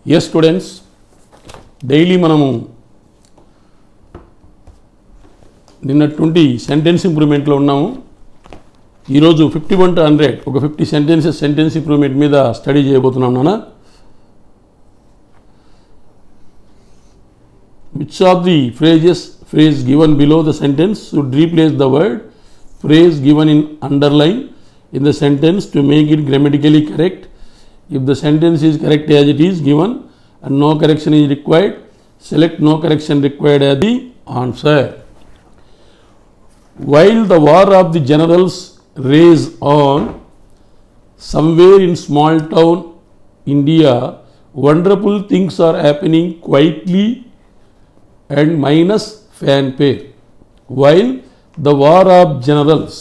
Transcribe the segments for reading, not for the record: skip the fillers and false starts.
Yes students, daily మనము నిన్నటువంటి sentence ఇంప్రూవ్మెంట్లో ఉన్నాము. ఈరోజు 51 to 100 ఒక 50 సెంటెన్స్ ఇంప్రూవ్మెంట్ మీద స్టడీ చేయబోతున్నాం నాన్న. Which of the phrase given below the sentence should replace the word phrase given in underline in the sentence to make it grammatically correct? If the sentence is correct as it is given and no correction is required, select no correction required as the answer. While the war of the generals rage on somewhere in small town India, wonderful things are happening quietly and minus fanfare. While the war of generals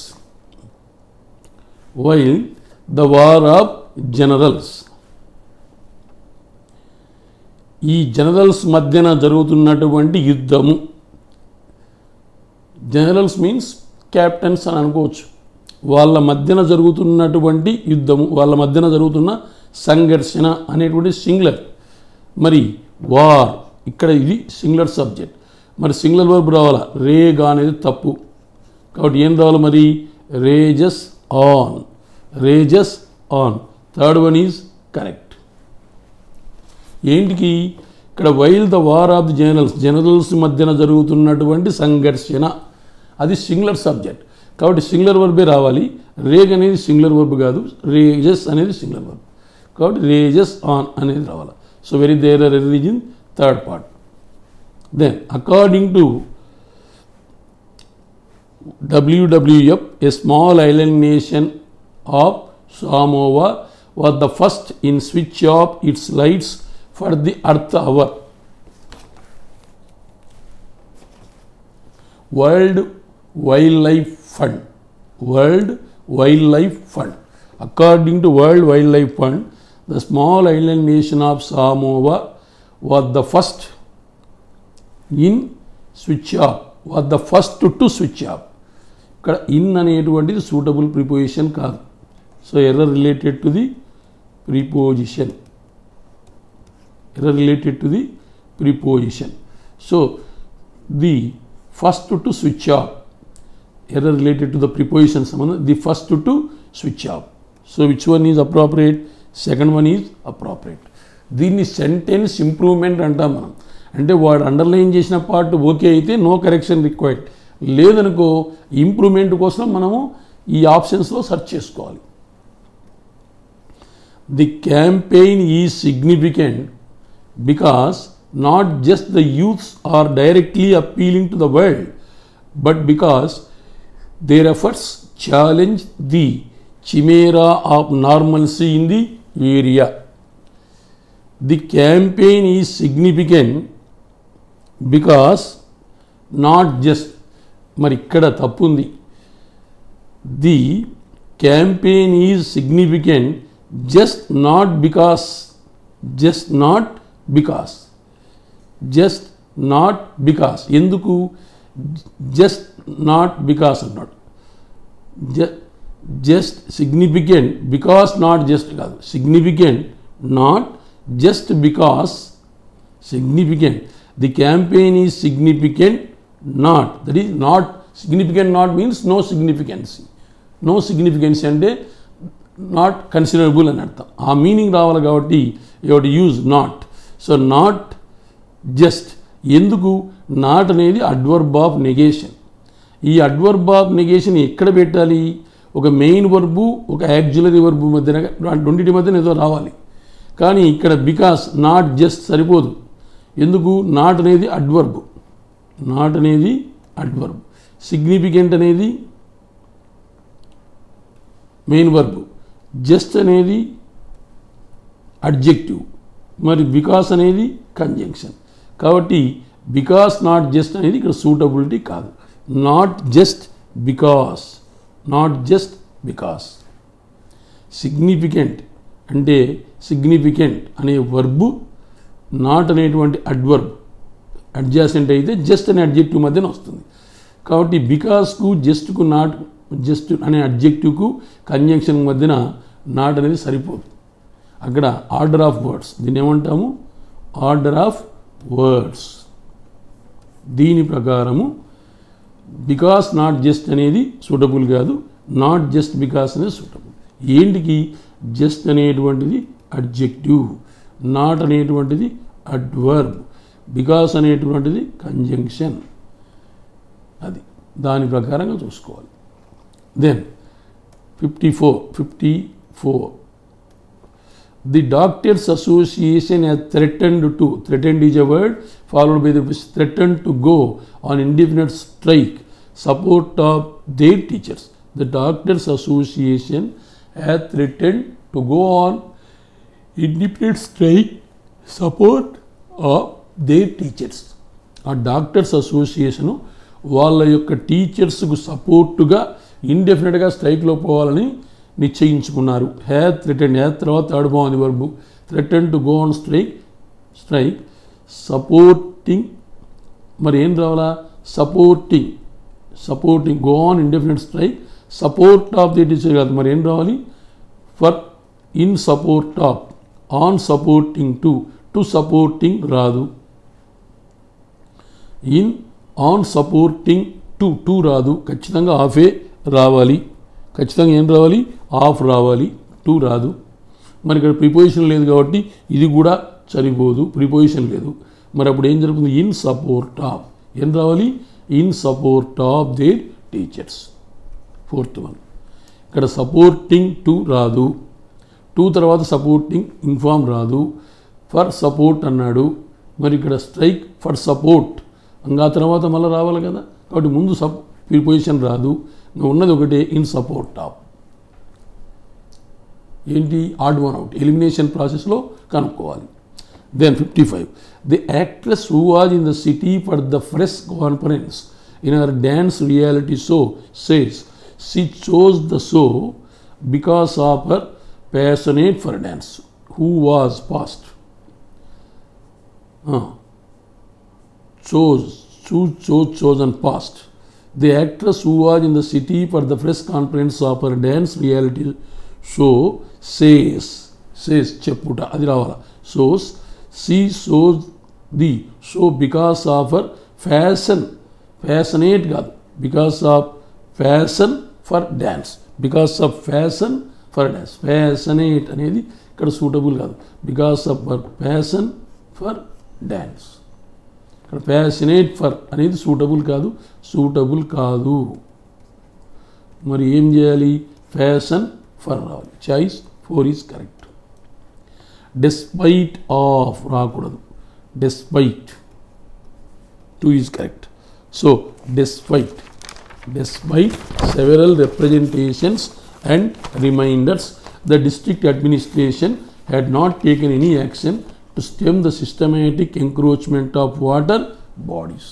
ఈ generals మధ్యన జరుగుతున్నటువంటి యుద్ధము, generals means captains అని అనుకోవచ్చు, వాళ్ళ మధ్యన జరుగుతున్నటువంటి యుద్ధము, వాళ్ళ మధ్యన జరుగుతున్న సంఘర్షణ అనేటువంటి సింగులర్. మరి వార్ ఇక్కడ ఇది సింగులర్ సబ్జెక్ట్, మరి సింగులర్ వర్బ్ రావాలా? రేగా అనేది తప్పు, కాబట్టి ఏం రావాలి మరి? Rages on. Third one is correct. ఏంటికి ఇక్కడ while the war of the generals మధ్యన జరుగుతున్నటువంటి సంఘర్షణ, అది సింగులర్ సబ్జెక్ట్, కాబట్టి సింగులర్ వర్బే రావాలి. రేగ్ అనేది సింగులర్ వర్బ్ కాదు, రేజెస్ అనేది సింగులర్ వర్బ్, కాబట్టి రేజెస్ ఆన్ అనేది రావాలి. So very there are religion third part. Then according to WWF, a small island nation of Samoa was the first in switch off its lights for the Earth hour. World Wildlife Fund. According to World Wildlife Fund, the small island nation of Samoa was the first in switch off, was the first to switch off. ఇక్కడ in అనేటువంటిది suitable preposition కాదు, so error related to the preposition. So the first to switch off, error related to the preposition సంబంధం, the first to switch off. So which one is appropriate? Second one is appropriate. దీన్ని sentence improvement అంటాం మనం. అంటే వాడు underline చేసిన part okay అయితే no correction required, లేదనుకో improvement కోసం మనము ఈ ఆప్షన్స్లో సెర్చ్ చేసుకోవాలి. The campaign is significant because not just the youths are directly appealing to the world, but because their efforts challenge the chimera of normalcy in the area. The campaign is significant because not just, మరి ఇక్కడ తప్పు ఉంది. The campaign is significant just not because ఎందుకు? Just not because అన్నాడు. Just significant because not just కాదు, significant not just because, significant. The campaign is significant not, that is not significant. Not means no significancy అంటే not considerable అని అర్థం. ఆ meaning రావాలి కాబట్టి you have to use not. So not just ఎందుకు? Not అనేది adverb of negation. ఈ adverb of negation ఎక్కడ పెట్టాలి? ఒక మెయిన్ వర్బు, ఒక యాక్చులరీ వర్బు మధ్యన, రెండింటి మధ్యన ఏదో రావాలి. కానీ ఇక్కడ బికాస్ నాట్ జస్ట్ సరిపోదు. ఎందుకు? నాట్ అనేది అడ్వర్బ్, సిగ్నిఫికెంట్ అనేది మెయిన్ వర్బ్, జస్ట్ అనేది అడ్జెక్టివ్, మరి బికాస్ అనేది కంజంక్షన్. కాబట్టి బికాస్ నాట్ జస్ట్ అనేది ఇక్కడ సూటబిలిటీ కాదు. Not just because. సిగ్నిఫికెంట్ అంటే సిగ్నిఫికెంట్ అనే వర్బు, నాట్ అనేటువంటి అడ్వర్బ్ అడ్జాసెంట్ అయితే జస్ట్ అనే అడ్జెక్టివ్ మధ్యన వస్తుంది. కాబట్టి బికాస్కు జస్ట్కు నాట్, జస్ట్ అనే అడ్జెక్టివ్కు కంజంక్షన్ మధ్యన నాట్ అనేది సరిపోదు. అక్కడ ఆర్డర్ ఆఫ్ వర్డ్స్, దీన్ని ఏమంటాము? Order of words. దీని ప్రకారము బికాస్ నాట్ జస్ట్ అనేది సూటబుల్ కాదు, నాట్ జస్ట్ బికాస్ అనేది సూటబుల్. ఏంటికి? జస్ట్ అనేటువంటిది అడ్జెక్టివ్, నాట్ అనేటువంటిది అడ్వర్బ్, బికాస్ అనేటువంటిది కంజంక్షన్. అది దాని ప్రకారంగా చూసుకోవాలి. Then 54 the doctors association has threatened is a word followed by the threatened to go on indefinite strike support of their teachers. The doctors association has threatened to go on indefinite strike support of their teachers. ఆ doctors association వాళ్ళ యొక్క టీచర్స్కు సపోర్టుగా ఇండెఫినెట్గా స్ట్రైక్లో పోవాలని నిశ్చయించుకున్నారు. Have threatened, have తర్వాత third బాగుంది verb, threatened to go on strike supporting. మరి ఏం రావాలా? Supporting go on indefinite strike support of the teacher కాదు, మరి ఏం రావాలి? For in support of, on supporting to supporting రాదు, ఇన్ ఆన్ సపోర్టింగ్ టు రాదు, ఖచ్చితంగా ఆఫే రావాలి. ఖచ్చితంగా ఏం రావాలి? ఆఫ్ రావాలి, టు రాదు. మరి ఇక్కడ ప్రిపోజిషన్ లేదు కాబట్టి ఇది కూడా సరిపోదు, ప్రిపోజిషన్ లేదు. మరి అప్పుడు ఏం జరుగుతుంది? ఇన్ సపోర్ట్ ఆఫ్, ఏం రావాలి? In support of their teachers. 4th one ఇక్కడ సపోర్టింగ్ టు రాదు, టు తర్వాత సపోర్టింగ్ ఇన్ఫార్మ్ రాదు, ఫర్ సపోర్ట్ అన్నాడు. మరి ఇక్కడ స్ట్రైక్ ఫర్ సపోర్ట్ ఇంకా తర్వాత మళ్ళీ రావాలి కదా, కాబట్టి ముందు ప్రిపోజిషన్ రాదు, ఉన్నది ఒకటే ఇన్ సపోర్ట్ ఆఫ్. ఏంటి? ఆడ్ వన్ అవుట్, ఎలిమినేషన్ ప్రాసెస్లో కనుక్కోవాలి. Then 55 the actress who was in the city for the press conference in our dance reality show says she chose the show because of her passionate for dance. Who was past chosen past. The actress who was in the city for the press conference of her dance reality show says చెప్పుట అది రావాలా. she shows the show because of her passionate కాదు, because of passion for dance, because of passion for dance. passionate అనేది ఇక్కడ suitable కాదు, because of her passion for dance. ఇక్కడ passionate for అనేది suitable కాదు. మరి ఏం చేయాలి? ఫ్యాషన్ ఫర్ రావాలి. Choice 4 is correct. Despite of రాకూడదు, despite 2 is correct. So despite several representations and reminders the district administration had not taken any action to stem the systematic encroachment of water bodies.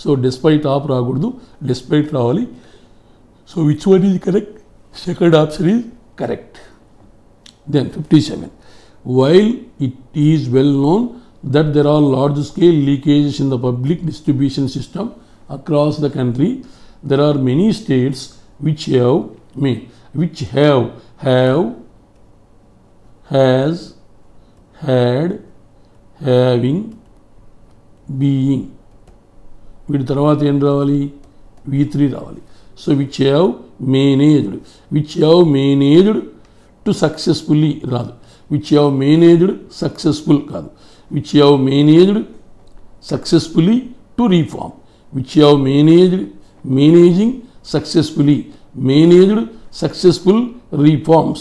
So despite of రాకూడదు, despite రావాలి. So which one is correct? Second option is correct. Then 57 while it is well known that there are large scale leakages in the public distribution system across the country, there are many states which have has had, having, being. వీటి తర్వాత ఏం రావాలి? V3 రావాలి. So which have managed to successfully రాదు, which have managed successful కాదు, which have managed successfully to reform, which have managing successfully, managed successful reforms,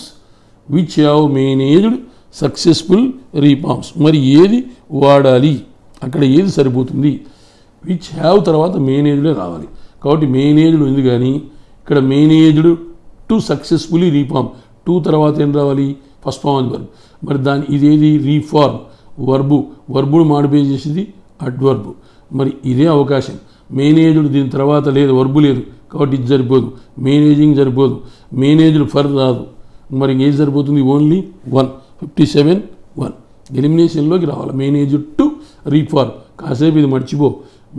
which have managed successful reforms. మరి ఏది వాడాలి? అక్కడ ఏది సరిపోతుంది? విచ్ హ్యావ్ తర్వాత మేనేజ్డే రావాలి. కాబట్టి మేనేజ్డ్ ఉంది, కానీ ఇక్కడ మేనేజ్డ్ టు సక్సెస్ఫుల్లీ రీఫార్మ్ 2 తర్వాత ఏం రావాలి? First form verb. మరి ఇదేది? రీఫార్మ్ వర్బును మాడిఫై చేసేది అడ్వర్బ్. మరి ఇదే అవకాశం. మేనేజ్డ్ దీని తర్వాత లేదు, వర్బు లేదు, కాబట్టి ఇది సరిపోదు. మేనేజింగ్ సరిపోదు, మేనేజ్డ్ ఫర్ రాదు. మరి ఏది సరిపోతుంది? ఓన్లీ 1. 57 ఎలిమినేషన్లోకి రావాలి. మేనేజ్ టు రీఫార్మ్, కాసేపు ఇది మర్చిపో.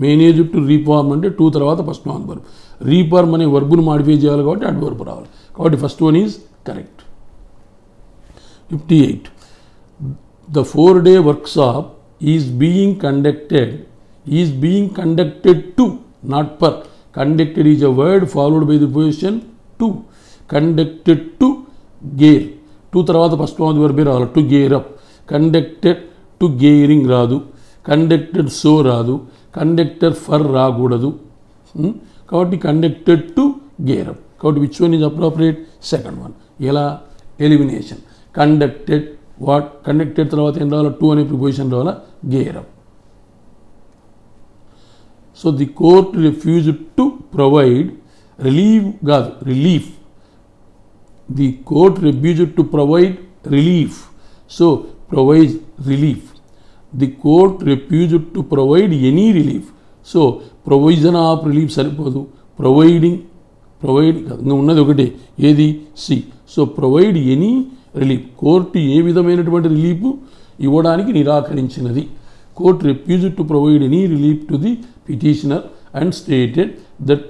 మేనేజ్ టు రీఫార్మ్ అంటే 2 తర్వాత ఫస్ట్ ఫార్మ్ వర్బ్. రీఫార్మ్ అనే వర్బును మాడిఫై చేయాలి కాబట్టి అడ్వర్బ్ రావాలి. కాబట్టి first one is correct. 58 the 4-day workshop is being conducted to, not per. Conducted is a word followed by the position to. Conducted to gear, to తర్వాత first form వర్బే రావాలి, to gear up. Conducted to gearing రాదు, conducted so రాదు, conductor for రాకూడదు. కాబట్టి conducted to gear up. కాబట్టి which one is appropriate? Second one. ఎలా? Elimination. Conducted what? Conducted తర్వాత ఏం రావాలా? టు అనే ప్రిపోజిషన్ రావాలా? Gear up. So the court refused to provide relief. The court refused to provide relief. So provide relief. The court refused to provide any relief. So provision of relief సరిపోదు, provide ఇంకా ఉన్నది ఒకటే, ఏది? C. So provide any relief. Court ఏ విధమైనటువంటి relief ఇవ్వడానికి నిరాకరించినది. Court refused to provide any relief to the petitioner and stated that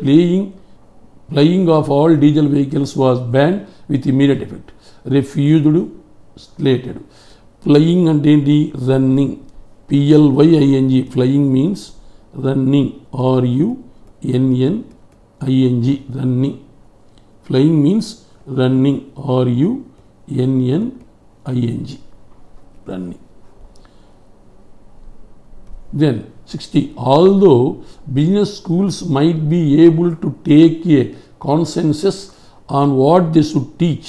plying of all diesel vehicles was ban with immediate effect. Refused, slated. Flying అంటే ఏంటి? Running. PLYING. Flying means running. RUNNING. Running. Flying means running. RUNNING. Running. Then 60. Although business schools might be able to take a consensus on what they should teach,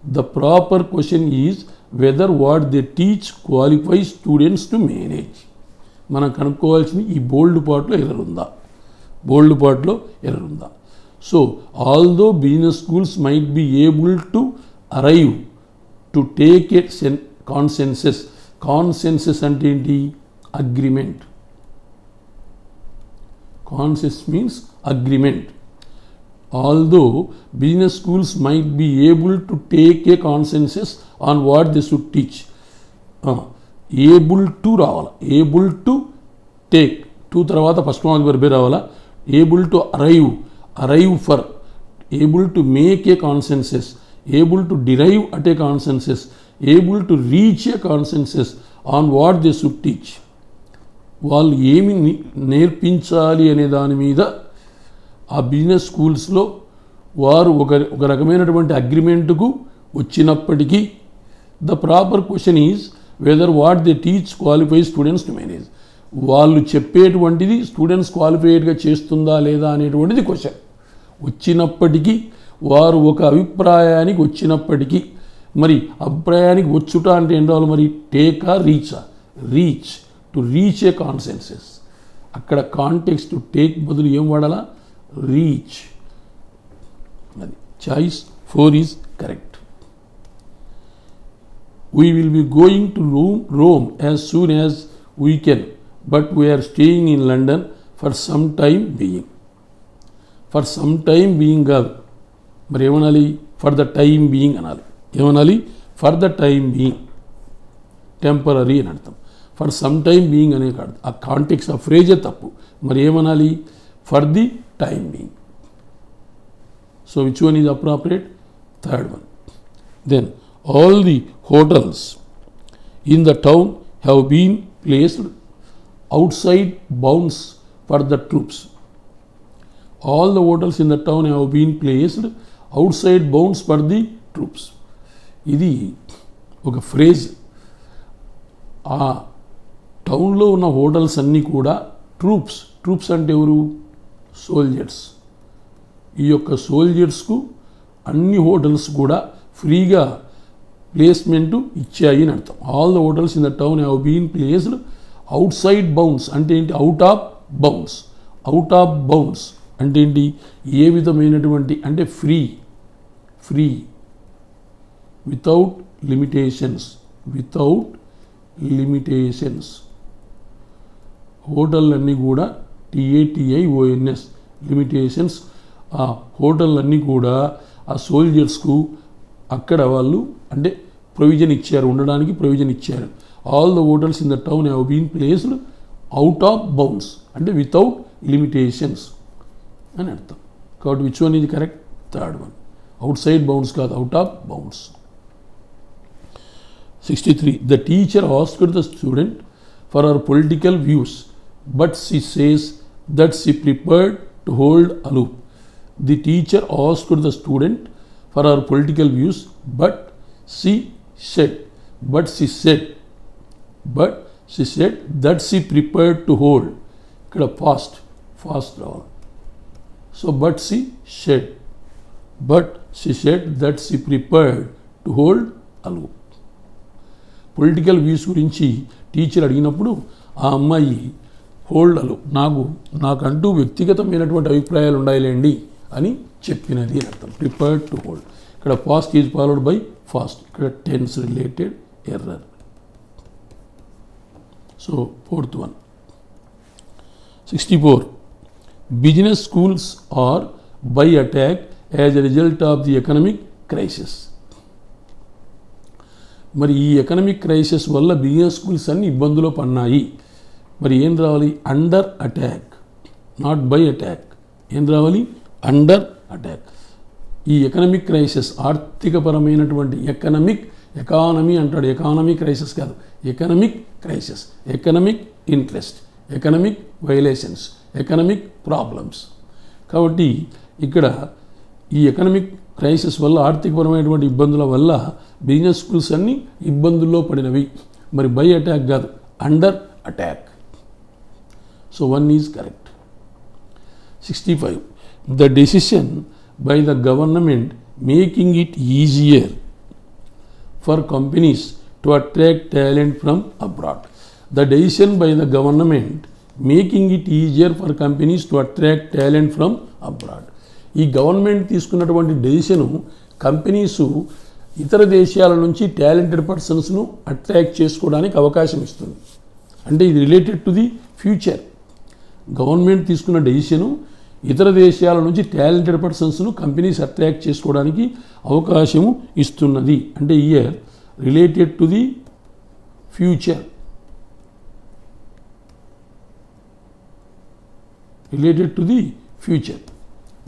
the proper question is whether what they teach qualifies students to manage. మనం కనుక్కోవాల్సింది ఈ బోల్డ్ పార్ట్లో error ఉందా. So although business schools might be able to arrive to take a consensus. Consensus అంటే ఏంటి? Agreement. Consensus means agreement. Although business schools might be able to take a consensus on what they should teach. Able to రావాలా, able to take, to తర్వాత first form వర్బే రావాలా. able to arrive for, able to make a consensus, able to derive at a consensus, able to reach a consensus on what they should teach. వాళ్ళు ఏమి నేర్పించాలి అనే దాని మీద ఆ business స్కూల్స్లో వారు ఒక రకమైనటువంటి అగ్రిమెంట్కు వచ్చినప్పటికీ the proper question is weather what they teach qualify students to manage. వాళ్ళు చెప్పేటువంటిది స్టూడెంట్స్ క్వాలిఫైడ్గా చేస్తుందా లేదా అనేటువంటిది క్వశ్చన్. వచ్చినప్పటికీ వారు ఒక అభిప్రాయానికి వచ్చినప్పటికీ, మరి అభిప్రాయానికి వచ్చుట అంటే ఏంటో మరి take a reach. To reach a consensus. అక్కడ కాంటెక్స్ట్ టు టేక్ బదులు ఏం వాడాలా? రీచ్. అది choice 4 is correct. We will be going to Rome as soon as we can but we are staying in London for some time being. For some time being కాదు, మరి ఏమనాలి? For the time being అనాలి. ఏమనాలి? For the time being. Temporary అని అర్థం. For some time being అనే కాదు, ఆ కాంటెక్స్ ఆ ఫ్రేజే తప్పు. మరి ఏమనాలి? For the time being. So which one is appropriate? Third one. Then all the hotels in the town have been placed outside bounds for the troops. All the hotels in the town have been placed outside bounds for the troops. ఇది ఒక phrase. ఆ టౌన్లో ఉన్న hotels అన్నీ కూడా troops అంటే ఎవరు? Soldiers. ఈ యొక్క సోల్జర్స్కు అన్ని హోటల్స్ కూడా ఫ్రీగా ప్లేస్మెంటు ఇచ్చాయి అని అర్థం. All the hotels in the town have been placed outside bounds అంటే ఏంటి? అవుట్ ఆఫ్ బౌండ్స్ అంటే ఏంటి? ఏ విధమైనటువంటి అంటే ఫ్రీ వితౌట్ లిమిటేషన్స్. హోటళ్ళన్నీ కూడా TATIONS లిమిటేషన్స్. ఆ హోటళ్ళన్నీ కూడా ఆ సోల్జర్స్కు అక్కడ వాళ్ళు అంటే ప్రొవిజన్ ఇచ్చారు, ఉండడానికి ప్రొవిజన్ ఇచ్చారు. All the hotels in the town have been placed out of bounds అంటే వితౌట్ లిమిటేషన్స్ అని అర్థం. కాబట్టి which one is correct? Third one. Outside bounds కాదు, out of bounds. 63. The teacher asked the student for her political views, but she says that she prepared to hold aloof. The teacher asked the student for her political views, but she said that she prepared to hold. ఇక్కడ fast రావాలి. So but she said that she prepared to hold aloof. Political views గురించి teacher అడిగినప్పుడు ఆ అమ్మాయి hold aloof, నాకంటూ వ్యక్తిగతమైనటువంటి అభిప్రాయాలు ఉండాలిలేండి అని చెప్పినది అని అర్థం. Prepared to hold. ఇక్కడ past is followed by past. ఇక్కడ tense related error. So fourth one 64. Business schools are by attack as a result of the economic crisis. మరి ఈ ఎకనమిక్ క్రైసిస్ వల్ల బిజినెస్ స్కూల్స్ అన్ని ఇబ్బందులు పడినాయి. మరి ఏం రావాలి? Under attack, not by attack. ఏం రావాలి? Under attack. ఈ ఎకనమిక్ క్రైసిస్ ఆర్థికపరమైనటువంటి ఎకానమీ అంటాడు. ఎకానమీ క్రైసిస్ కాదు, economic crisis. Economic interest, economic violations, economic problems. కాబట్టి ఇక్కడ ఈ ఎకనమిక్ క్రైసిస్ వల్ల, ఆర్థికపరమైనటువంటి ఇబ్బందుల వల్ల బిజినెస్ స్కూల్స్ అన్నీ ఇబ్బందుల్లో పడినవి. మరి బై అటాక్ కాదు, under attack. So 1 is correct. 65. The decision by the government making it easier for companies to attract talent from abroad. The decision by the government making it easier for companies to attract talent from abroad. ఈ government తీసుకున్నటువంటి decision companies ఇతర దేశాల నుంచి talented పర్సన్స్ను attract చేసుకోవడానికి అవకాశం ఇస్తుంది. అంటే ఇది related to the future. Government తీసుకున్న డెసిషను ఇతర దేశాల నుంచి టాలెంటెడ్ పర్సన్స్ను కంపెనీస్ అట్రాక్ట్ చేసుకోవడానికి అవకాశము ఇస్తున్నది. అంటే year related to the future. Related to the future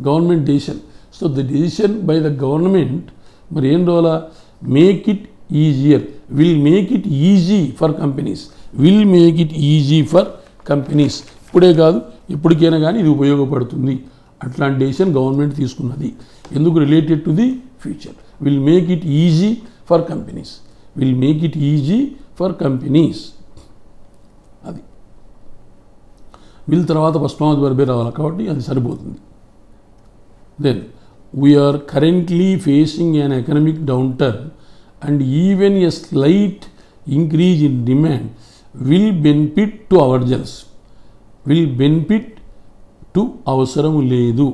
government decision. So the decision by the government మరి ఏం రావాలా? Make it easier, will make it easy for companies, will make it easy for companies. ఇప్పుడే కాదు, ఎప్పటికైనా కానీ ఇది ఉపయోగపడుతుంది. అట్లాంటి డెసిషన్ గవర్నమెంట్ తీసుకున్నది. ఎందుకు? Related to the future. Will make it easy for companies, will make it easy for companies. అది విల్ తర్వాత ఫస్ట్ ఫామ్ వర్బే రావాలి కాబట్టి అది సరిపోతుంది. Then we are currently facing an economic downturn and even a slight increase in demand will benefit to ourselves. Will benefit to అవసరం లేదు.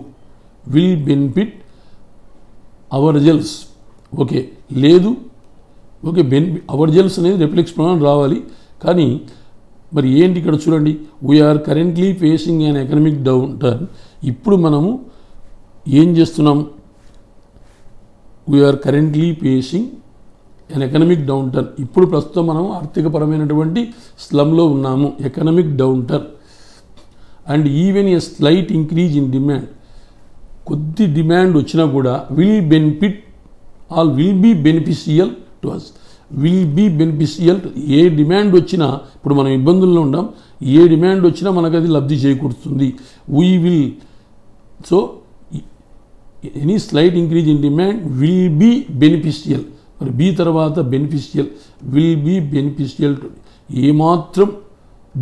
will benefit ourselves. Okay లేదు, okay ourselves అనేది reflex pronoun రావాలి. కానీ మరి ఏంటి ఇక్కడ చూడండి, we are currently facing an economic downturn. ఇప్పుడు మనము ఏం చేస్తున్నాం? We are currently facing an economic downturn. ఇప్పుడు ప్రస్తుతం మనం ఆర్థికపరమైనటువంటి స్లమ్లో ఉన్నాము, economic downturn. And even a slight increase in demand, కొద్ది డిమాండ్ వచ్చినా కూడా will benefit all will be beneficial to us. Will be beneficial. ఏ డిమాండ్ వచ్చినా, ఇప్పుడు మనం ఇబ్బందుల్లో ఉంటాం, ఏ డిమాండ్ వచ్చినా మనకు అది లబ్ధి చేకూరుతుంది. We will. So any slight increase in demand will be beneficial. మరి బీ తర్వాత బెనిఫిషియల్, విల్ బీ బెనిఫిషియల్. ఏమాత్రం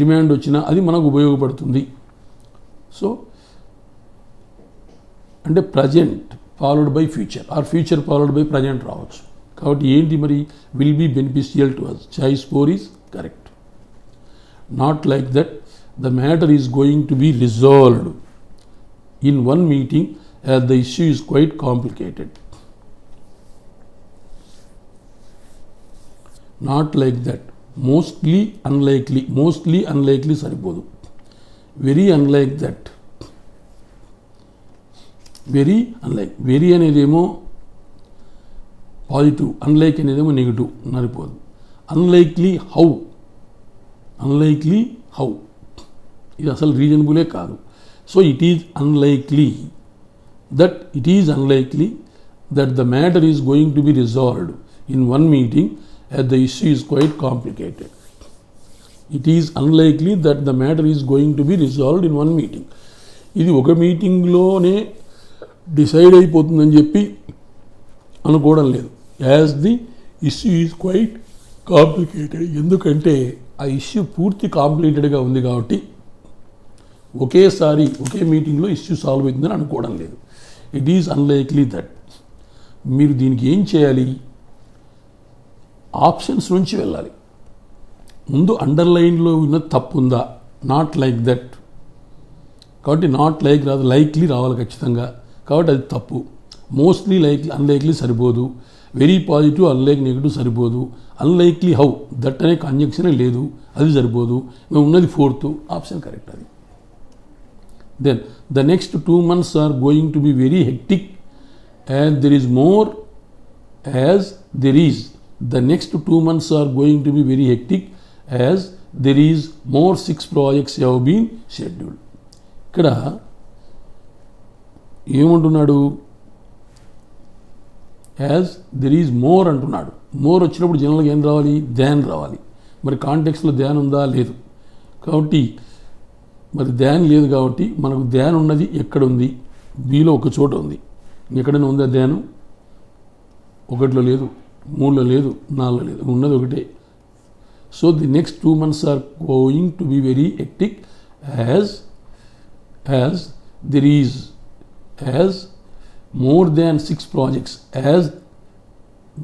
డిమాండ్ వచ్చినా అది మనకు ఉపయోగపడుతుంది. సో అంటే present followed by future or future followed by present రావచ్చు. కాబట్టి ఏంటి మరి? Will be beneficial to us. Choice 4 is correct. Not like that the matter is going to be resolved in one meeting as the issue is quite complicated. Not like that. Mostly unlikely. Mostly unlikely సరిపోదు. Very unlike that. Very unlike. Very అనేదేమో positive, unlike అనేదేమో negative, సరిపోదు. Unlikely how. Unlikely how ఇది అసలు రీజనబులే కాదు. So it is unlikely that it is unlikely that the matter is going to be resolved in one meeting as the issue is quite complicated. It is unlikely that the matter is going to B resolved in one meeting. ఇది ఒక మీటింగ్లోనే decide అయిపోతుందని చెప్పి అనుకోవడం లేదు. As the issue is quiet complicated. ఎందుకంటే ఆ issue పూర్తి కాంప్లికేటెడ్గా ఉంది కాబట్టి ఒకేసారి ఒకే మీటింగ్లో ఇష్యూ సాల్వ్ అవుతుందని అనుకోవడం లేదు. It is unlikely that. మీరు దీనికి ఏం చేయాలి, ఆప్షన్స్ నుంచి వెళ్ళాలి. ముందు అండర్లైన్లో ఉన్న తప్పు ఉందా, నాట్ లైక్ దట్, కాబట్టి నాట్ లైక్ రాదు, లైక్లీ రావాలి ఖచ్చితంగా, కాబట్టి అది తప్పు. మోస్ట్లీ లైక్లీ అన్లైక్లీ సరిపోదు, వెరీ పాజిటివ్ అన్లైక్ నెగిటివ్ సరిపోదు, అన్లైక్లీ హౌ దట్ అనే కంజంక్షనే లేదు, అది సరిపోదు, మేము ఉన్నది ఫోర్త్ ఆప్షన్ కరెక్ట్. అది then the next 2 months are going to be very hectic as there is more as there is the next 2 months are going to be very hectic as there is more 6 projects have been scheduled. ఇక్కడ ఏమంటున్నాడు, as there is more అంటున్నాడు. More వచ్చినప్పుడు జనరల్గా ఏం రావాలి, ధ్యాన్ రావాలి. మరి కాంటెక్స్లో ధ్యాన్ ఉందా, లేదు. కాబట్టి మరి ధ్యాన్ లేదు కాబట్టి మనకు ధ్యాన్ ఉన్నది ఎక్కడ ఉంది, బిలో ఒక చోట ఉంది. ఎక్కడైనా ఉందా ధ్యానం, 1లో లేదు, 3లో లేదు, 4లో లేదు, ఉన్నది ఒకటే. So the next 2 months are going to be very hectic as there is as more than 6 projects, as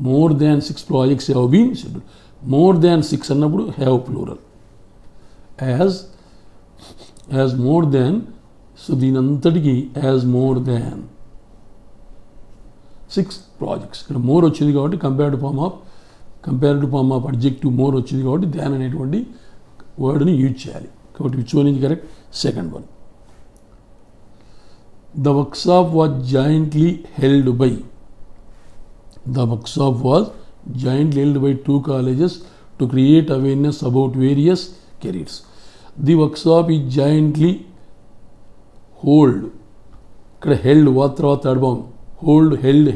more than 6 projects have been scheduled. More than 6 అన్నప్పుడు have plural. as more than, so దీని అంతటికి as more than 6 projects. ఇక్కడ more వచ్చింది కాబట్టి compared form of adjective more వచ్చింది కాబట్టి than అనేటువంటి వర్డ్ని యూజ్ చేయాలి. కాబట్టి which one is correct, second one. The workshop was jointly held by 2 colleges to create awareness about various careers. The workshop is jointly hold. ఇక్కడ held తర్వాత third form held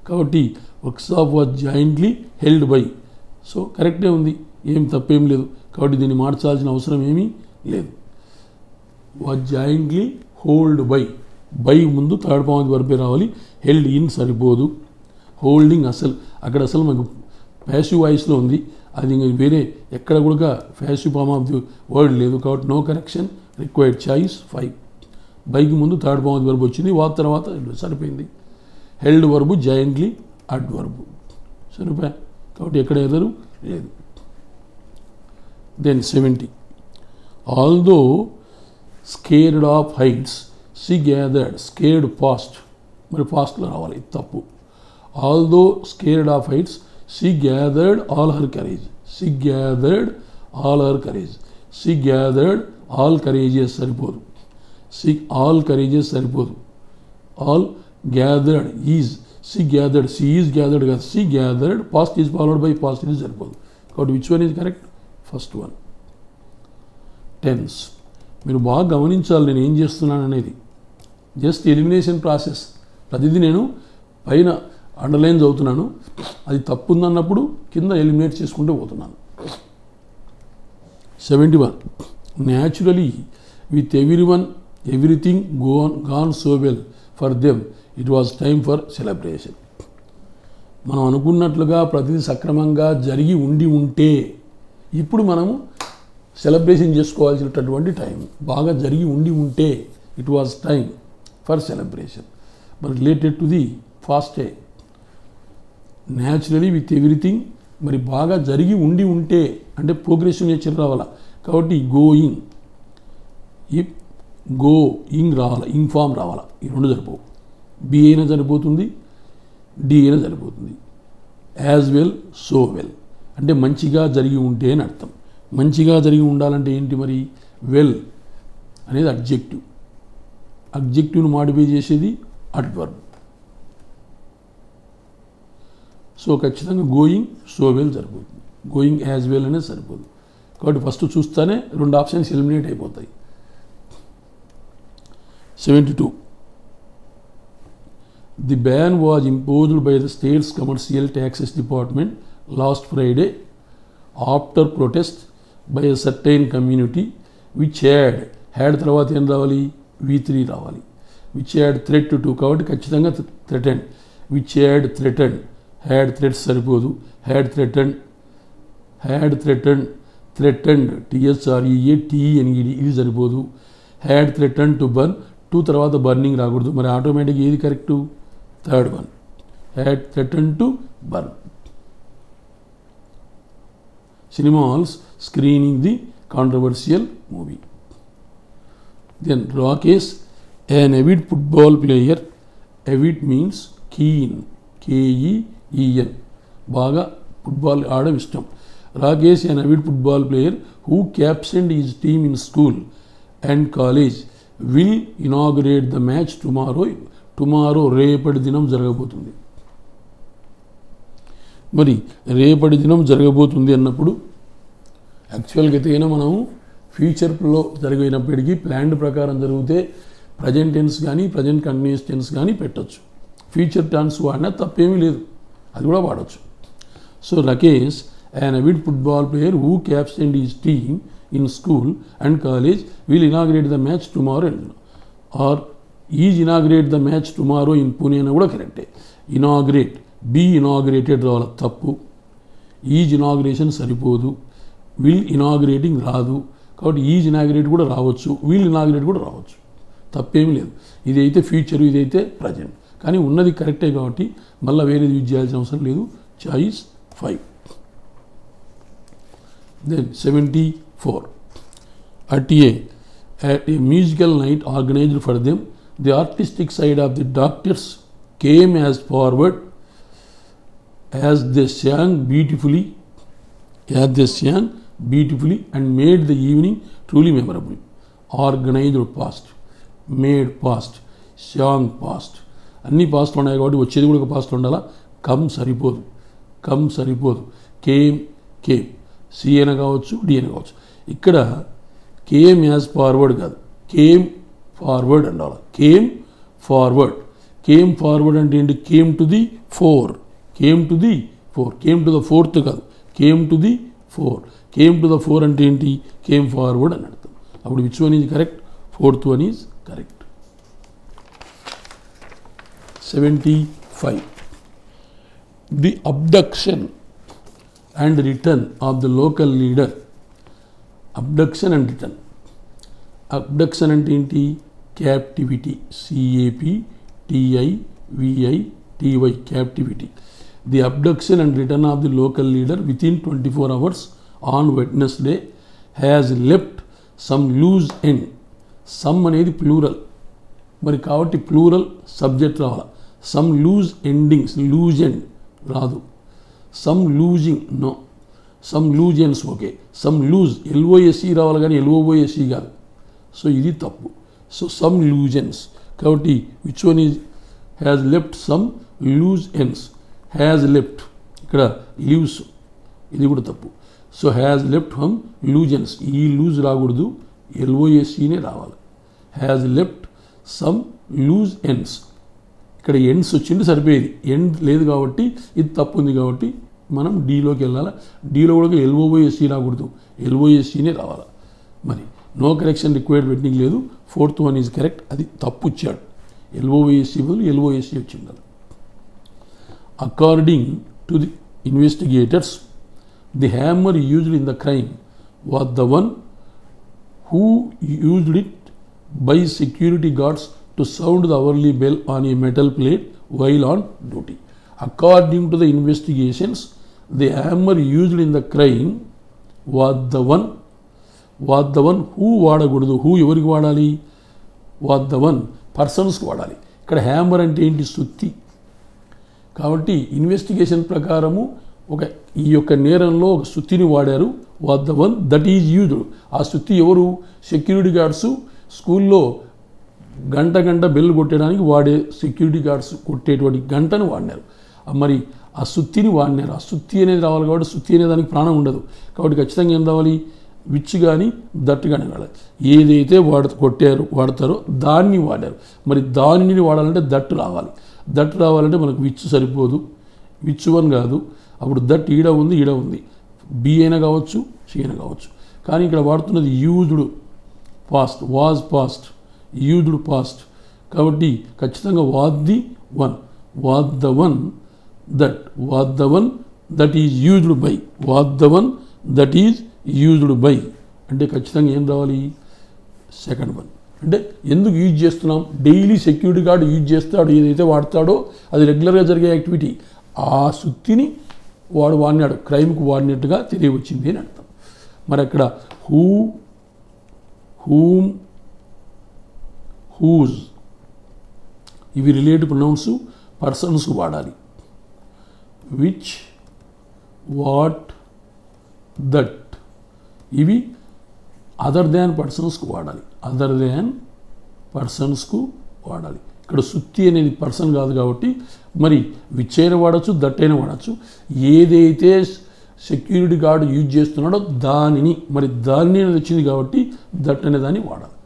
కాబట్టి workshop was jointly held by. So కరెక్టే ఉంది, ఏం తప్పేం లేదు. కాబట్టి దీన్ని మార్చాల్సిన అవసరం ఏమీ లేదు. was jointly hold by ముందు థర్డ్ ఫార్మ్ వర్బే రావాలి. హెల్డ్ ఇన్ సరిపోదు, హోల్డింగ్ అక్కడ అసలు మనకు ప్యాసివ్ వాయిస్లో ఉంది. అది ఇంకా వేరే ఎక్కడ కూడా passive form of the word లేదు. కాబట్టి నో కరెక్షన్ రిక్వైర్డ్. చాయిస్ 5. బైకి ముందు థర్డ్ ఫార్మ్ వర్బ్ వచ్చింది, తర్వాత సరిపోయింది. హెల్డ్ వర్బు జాయింట్లీ అడ్వర్బు సరిపోయా. కాబట్టి ఎక్కడ ఎదురు లేదు. Then 70. Although scared of heights she gathered, scared fast, మరి ఫాస్ట్లో రావాలి, తప్పు. Although scared of heights she gathered all her courage. she gathered all courageous సరిపోదు. all courageous సరిపోదు. all gathered is, she is gathered కాదు, she gathered, past is followed by past is సరిపోదు. కాబట్టి which one is correct, first one. Tense మీరు బాగా గమనించాలి నేను ఏం చేస్తున్నాను అనేది. Just elimination process. ప్రతిదీ నేను పైన అండర్లైన్ చదువుతున్నాను, అది తప్పు ఉందన్నప్పుడు కింద ఎలిమినేట్ చేసుకుంటూ పోతున్నాను. 71. Naturally with everything gone so well for them it was time for celebration. మనం అనుకున్నట్లుగా ప్రతిదీ సక్రమంగా జరిగి ఉంటే ఇప్పుడు మనము సెలబ్రేషన్ చేసుకోవాల్సినటువంటి టైం. బాగా జరిగి ఉంటే it was time for celebration. మరి related to the past day. Naturally with everything, మరి బాగా జరిగి ఉంటే అంటే ప్రోగ్రెసివ్ నేచర్ రావాలా. కాబట్టి గోయింగ్ రావాలా, ఇంగ్ ఫామ్ రావాలా. ఈ రెండు సరిపోవు. బి అయినా సరిపోతుంది, డి అయినా సరిపోతుంది. యాజ్ వెల్, సో వెల్ అంటే మంచిగా జరిగి ఉంటే అని అర్థం. మంచిగా జరిగి ఉండాలంటే ఏంటి మరి, వెల్ అనేది అడ్జెక్టివ్ను మాడిఫై చేసేది అడ్వర్బ్. సో ఖచ్చితంగా గోయింగ్ సో వెల్ సరిపోతుంది, గోయింగ్ యాజ్ వెల్ అనేది సరిపోదు. కాబట్టి ఫస్ట్ చూస్తానే 2 ఆప్షన్స్ ఎలిమినేట్ అయిపోతాయి. 72. The ban was imposed by the states commercial taxes department last Friday after protest by a certain community which had తర్వాత ఏం రావాలి, V3 రావాలి. విచ్ హ్యాడ్ థ్రెట్ టు కాబట్టి ఖచ్చితంగా థ్రెటెండ్. విచ్ హ్యాడ్ థ్రెట్స్ సరిపోదు. Had threatened THREATENED ఇది సరిపోదు. Had threatened to burn, to తర్వాత బర్నింగ్ రాకూడదు. మరి ఆటోమేటిక్ ఏది correct, third one, had threatened to burn. Cinema halls screening the controversial movie. Then Rakesh an avid football player, avid means keen, KEEN, బాగా football ఆడడం ఇష్టం. Rakesh an avid football player who captained his team in school and college will inaugurate the match tomorrow రేపటి దినం జరగబోతుంది. మరి రేపటి దినం జరగబోతుంది అన్నప్పుడు యాక్చువల్గా అయితే మనం ఫ్యూచర్లో జరిగినప్పటికీ ప్లాన్డ్ ప్రకారం జరిగితే ప్రజెంట్ టెన్స్ కానీ ప్రజెంట్ కంటిన్యూస్ టెన్స్ కానీ పెట్టచ్చు. ఫ్యూచర్ టెన్స్ వాడినా తప్పేమీ లేదు, అది కూడా వాడచ్చు. So Rakesh an avid football player who captained his team in school and college will inaugurate the match tomorrow or is inaugurate the match tomorrow in Pune అని కూడా కరెక్టే. ఇనాగ్రేట్, బీ ఇనాగ్రేటెడ్ రావాలి, తప్పు. ఈజ్ ఇనాగ్రేషన్ సరిపోదు. Will inaugurating రాదు, కాబట్టి is inaugurate కూడా రావచ్చు, విల్ ఇనాగ్రేట్ కూడా రావచ్చు, తప్పేమీ లేదు. ఇదైతే ఫ్యూచర్, ఇదైతే ప్రజెంట్, కానీ ఉన్నది కరెక్టే కాబట్టి మళ్ళీ వేరేది యూజ్ చేయాల్సిన అవసరం లేదు. Choice 5. Then 74. At a musical night organized for them, the artistic side of the doctors came as forward as they sang beautifully and made the evening truly memorable. Organized past, made past, sang past, అన్ని past ఉన్నాయి కాబట్టి వచ్చేది కూడా ఒక past ఉండాలా. Come సరిపోదు. Came, C అయినా కావచ్చు, డి అయినా కావచ్చు. ఇక్కడ కేమ్ యాజ్ ఫార్వర్డ్ కాదు, కేమ్ ఫార్వర్డ్ అండాలి. కేమ్ ఫార్వర్డ్ అంటే ఏంటి, came to the four, came to the fourth కాదు, కేమ్ టు ది ఫోర్ అంటే ఏంటి, కేమ్ ఫార్వర్డ్ అని అర్థం. అప్పుడు which one is correct, fourth one is correct. 75. The abduction and return of the local leader. Abduction and return. Abduction అంటే ఏంటి, captivity, CAPTIVITY, captivity. The abduction and return of the local leader within 24 hours on Wednesday has left some loose end. Some అనేది plural, మరి కాబట్టి plural subject రావాలి. Some loose endings, loose end రాదు. Some losing no, some loose ends okay. Some loose LOSE రావాలి కానీ LOOSE కాదు. So ఇది తప్పు. సో సమ్ లూజ్ ఎండ్స్ కాబట్టి which one is has left some loose ends. Has left ఇక్కడ leaves, ఇది కూడా తప్పు. So has left some loose ends, ఈ లూజ్ రాకూడదు, LOSEనే రావాలి. Has left some loose ends. ఇక్కడ ఎండ్స్ వచ్చింది సరిపోయేది, ఎండ్ లేదు కాబట్టి ఇది తప్పు ఉంది కాబట్టి మనం డీలోకి వెళ్ళాలి. డీలో కూడా LOSE రాకూడదు, LOSEనే రావాలి. మరి నో కరెక్షన్ రిక్వైర్డ్ పెట్టింగ్ లేదు. ఫోర్త్ వన్ ఈజ్ కరెక్ట్, అది తప్పు ఇచ్చాడు. LOSE బదులు LOSE వచ్చింది. According to the investigators, the hammer used in the crime was the one who used it by security guards to sound the hourly bell on a metal plate while on duty. According to the investigations, the hammer used in the crime was the one who వాడకూడదు. who ఎవరికి వాడాలి, was the one పర్సన్స్కి వాడాలి. ఇక్కడ hammer అంటే ఏంటి, సుత్తి. కాబట్టి ఇన్వెస్టిగేషన్ ప్రకారము ఈ యొక్క నేరంలో ఒక సుత్తిని వాడారు. Was the one that is used. ఆ సుత్తి ఎవరు, సెక్యూరిటీ గార్డ్స్ స్కూల్లో గంట బెల్ కొట్టడానికి వాడే సెక్యూరిటీ గార్డ్స్ కొట్టేటువంటి గంటను వాడినారు. మరి ఆ సుత్తిని వాడినారు. ఆ సుత్తి అనేది రావాలి కాబట్టి సుత్తి అనే దానికి ప్రాణం ఉండదు కాబట్టి ఖచ్చితంగా ఏం రావాలి, విచ్ కానీ దట్ కానీ వాడాలి. ఏదైతే వాడతారో దాన్ని వాడారు. మరి దానిని వాడాలంటే దట్ రావాలి. దట్ రావాలంటే మనకు విచ్ సరిపోదు, విచ్ వన్ కాదు. అప్పుడు దట్ ఈడ ఉంది, బి అయినా కావచ్చు, సి అయినా కావచ్చు. కానీ ఇక్కడ వాడుతున్నది used past, was past, used past. కాబట్టి ఖచ్చితంగా was the one, was the one that, was the one that is used by, was the one that is used by అంటే ఖచ్చితంగా ఏం రావాలి? Second one. అంటే ఎందుకు యూజ్ చేస్తున్నాం? డైలీ సెక్యూరిటీ గార్డ్ యూజ్ చేస్తాడు, ఏదైతే వాడతాడో అది రెగ్యులర్గా జరిగే యాక్టివిటీ. ఆ సుత్తిని వాడు వాడినాడు, క్రైమ్కి వాడినట్టుగా తెలియవచ్చింది అని అర్థం. మరి అక్కడ హూ, హూమ్, హూజ్ ఇవి రిలేటివ్ ప్రొనౌన్స్ పర్సన్స్కు వాడాలి. విచ్, వాట్, దట్ ఇవి అదర్ దాన్ పర్సన్స్కు వాడాలి, అదర్ దాన్ పర్సన్స్కు వాడాలి. ఇక్కడ సుత్తి అనేది పర్సన్ కాదు కాబట్టి మరి విచ్ అయినా వాడచ్చు, దట్ అయినా వాడచ్చు. ఏదైతే సెక్యూరిటీ గార్డు యూజ్ చేస్తున్నాడో దానిని, మరి దాన్ని అనేది వచ్చింది కాబట్టి దట్ అనే దాన్ని వాడాలి.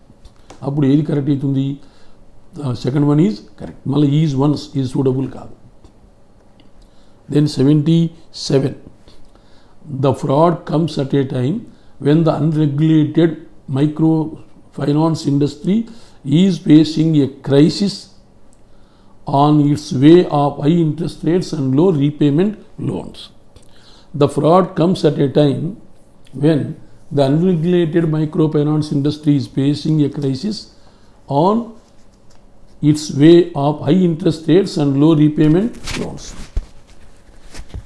అప్పుడు ఏది కరెక్ట్ అవుతుంది? Second one is correct. మళ్ళీ ఈజ్ వన్స్ ఈజ్ సూటబుల్ కాదు. Then 77. The fraud comes at a time when the unregulated microfinance industry is facing a crisis on its way of high interest rates and low repayment loans. The fraud comes at a time when the unregulated microfinance industry is facing a crisis on its way of high interest rates and low repayment loans.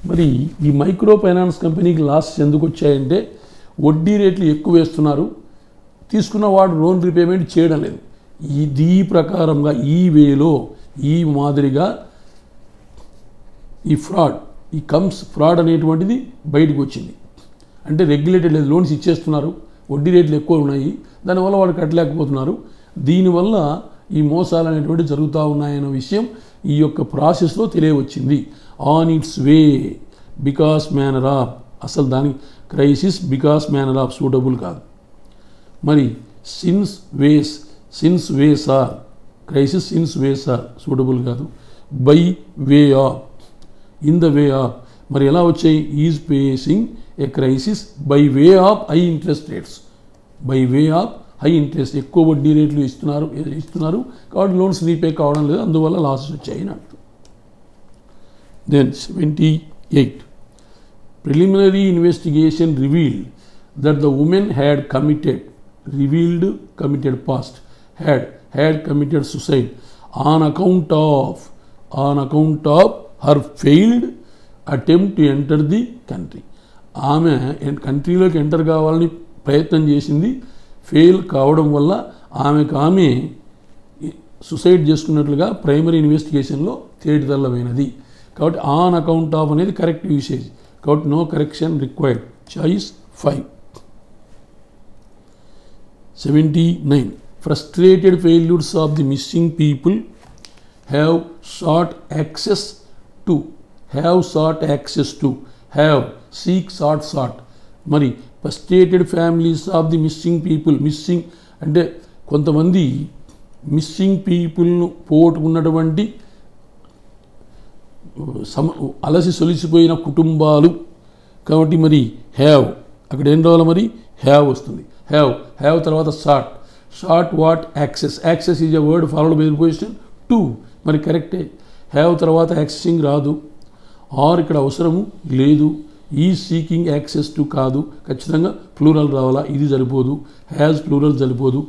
మరి ఈ micro finance కంపెనీకి loss ఎందుకు వచ్చాయంటే వడ్డీ రేట్లు ఎక్కువ వేస్తున్నారు, తీసుకున్న వాడు లోన్ రీపేమెంట్ చేయడం లేదు. ఈ ప్రకారంగా ఈ వేలో ఈ మాదిరిగా ఈ ఫ్రాడ్ అనేటువంటిది బయటకు వచ్చింది. అంటే రెగ్యులేటెడ్ లేదు, లోన్స్ ఇచ్చేస్తున్నారు, వడ్డీ రేట్లు ఎక్కువ ఉన్నాయి, దానివల్ల వాడు కట్టలేకపోతున్నారు. దీనివల్ల ఈ మోసాలు అనేటువంటివి జరుగుతూ ఉన్నాయన్న విషయం ఈ యొక్క ప్రాసెస్లో తెలియవచ్చింది. On its way, because manner of, అసలు దాని crisis because manner of suitable కాదు. మరి since ways are, crisis since ways are suitable కాదు. By way of, in the way of, మరి ఎలా వచ్చాయి? Is facing a crisis by way of high interest rates, by way of high interest, ఎక్కువ వడ్డీ రేట్లు ఇస్తున్నారు కాబట్టి లోన్స్ రీపే కావడం లేదు, అందువల్ల లాసెస్ వచ్చాయని అర్థం. Then 78. Preliminary investigation revealed that the woman had committed suicide on account of her failed attempt to enter the country. ఆమె కంట్రీలోకి ఎంటర్ కావాలని ప్రయత్నం చేసింది, ఫెయిల్ కావడం వల్ల ఆమె సుసైడ్ చేసుకున్నట్లుగా ప్రైమరీ ఇన్వెస్టిగేషన్లో తేటతెల్లమైనది. కాబట్టి ఆన్ అకౌంట్ ఆఫ్ అనేది కరెక్ట్ యూసేజ్, కాబట్టి no correction required. Choice 5. 79. Frustrated failures of the missing people have sought access to, మరి frustrated families of the missing people, missing అంటే కొంతమంది మిస్సింగ్ పీపుల్ను పోగొట్టుకున్నటువంటి అలసి సొలిసిపోయిన కుటుంబాలు. కాబట్టి మరి హ్యావ్, అక్కడ ఏం రావాలి? మరి హ్యావ్ వస్తుంది. హ్యావ్ తర్వాత short what access is a word followed by preposition to, మరి కరెక్టే. హ్యావ్ తర్వాత యాక్సెసింగ్ రాదు. ఆర్ ఇక్కడ అవసరము లేదు. ఈ సీకింగ్ యాక్సెస్ టు కాదు, ఖచ్చితంగా ప్లూరల్ రావాలా, ఇది సరిపోదు. హ్యాజ్ ప్లూరల్ సరిపోదు,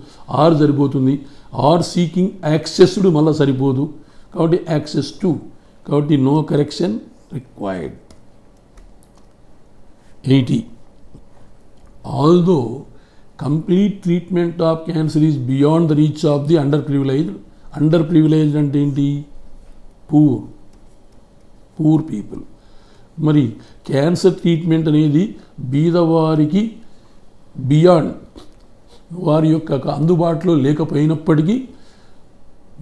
ఆర్ సరిపోతుంది. ఆర్ సీకింగ్ యాక్సెస్డ్ మళ్ళీ సరిపోదు, కాబట్టి యాక్సెస్ టు, కాబట్టి no correction required. 80. Although complete treatment of cancer is beyond the reach of the underprivileged అంటే ఏంటి? Poor people. మరి క్యాన్సర్ ట్రీట్మెంట్ అనేది బీదవారికి బియాండ్, వారి యొక్క అందుబాటులో లేకపోయినప్పటికీ,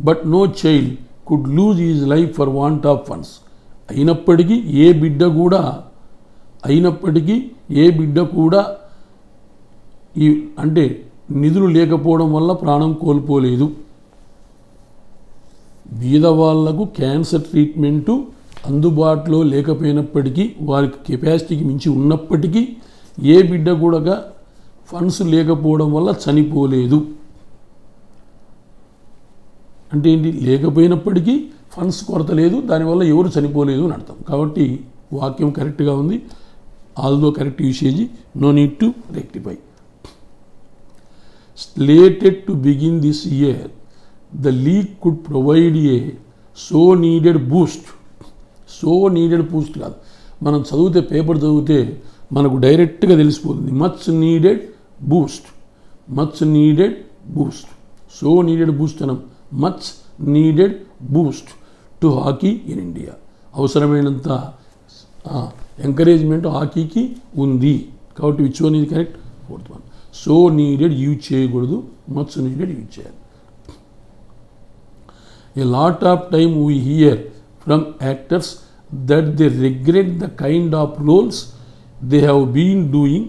but no child could lose is life for want of funds, అయినప్పటికీ ఏ బిడ్డ కూడా ఈ అంటే నిధులు లేకపోవడం వల్ల ప్రాణం కోల్పోలేదు. బీదవాళ్లకు క్యాన్సర్ ట్రీట్మెంటు అందుబాటులో లేకపోయినప్పటికీ, వారికి కెపాసిటీకి మించి ఉన్నప్పటికీ ఏ బిడ్డ కూడా ఫండ్స్ లేకపోవడం వల్ల చనిపోలేదు అంటే ఏంటి, లేకపోయినప్పటికీ ఫండ్స్ కొరత లేదు, దానివల్ల ఎవరు చనిపోలేదు అని అర్థం. కాబట్టి వాక్యం కరెక్ట్గా ఉంది. Although correct usage, no need to rectify. Slated to begin this year the league could provide a so needed boost. So needed boost కాదు, మనం చదివితే పేపర్ చదివితే మనకు డైరెక్ట్గా తెలిసిపోతుంది. Much needed boost, much needed boost. So needed boost అనం, much needed boost to hockey in India. అవసరమైనంత encouragement హాకీకి ఉంది. కాబట్టి విచ్ వన్ ఇది correct? Fourth one. So needed use చేయకూడదు, మచ్ నీడెడ్ యూజ్ చేయాలి. A lot of time we hear from actors that they regret the kind of roles they have been doing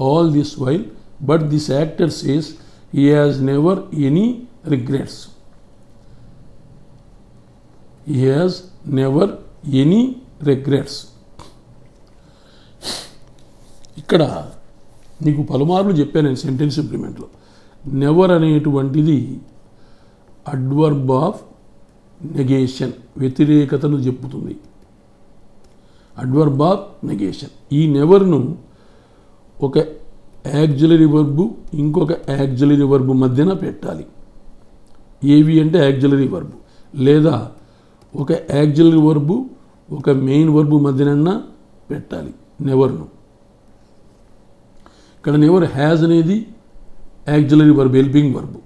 all this while, but this actor says he has never any regrets. He has never any regrets. ఇక్కడ నీకు పలుమార్లు చెప్పాను నేను sentence ఇంప్లిమెంట్లో. Never అనేటువంటిది adverb of negation, వ్యతిరేకతను చెప్పుతుంది. Adverb of negation. ఈ నెవర్ను ఒక యాక్సిలరీ వర్బు ఇంకొక యాక్సిలరీ వర్బు మధ్యన పెట్టాలి. ఏవి అంటే యాక్సిలరీ వర్బు, లేదా ఒక యాక్సిలరీ వర్బు ఒక మెయిన్ వర్బు మధ్యనన్నా పెట్టాలి నెవర్ను. ఇక్కడ నెవర్ హ్యాజ్ అనేది auxiliary verb, helping verb.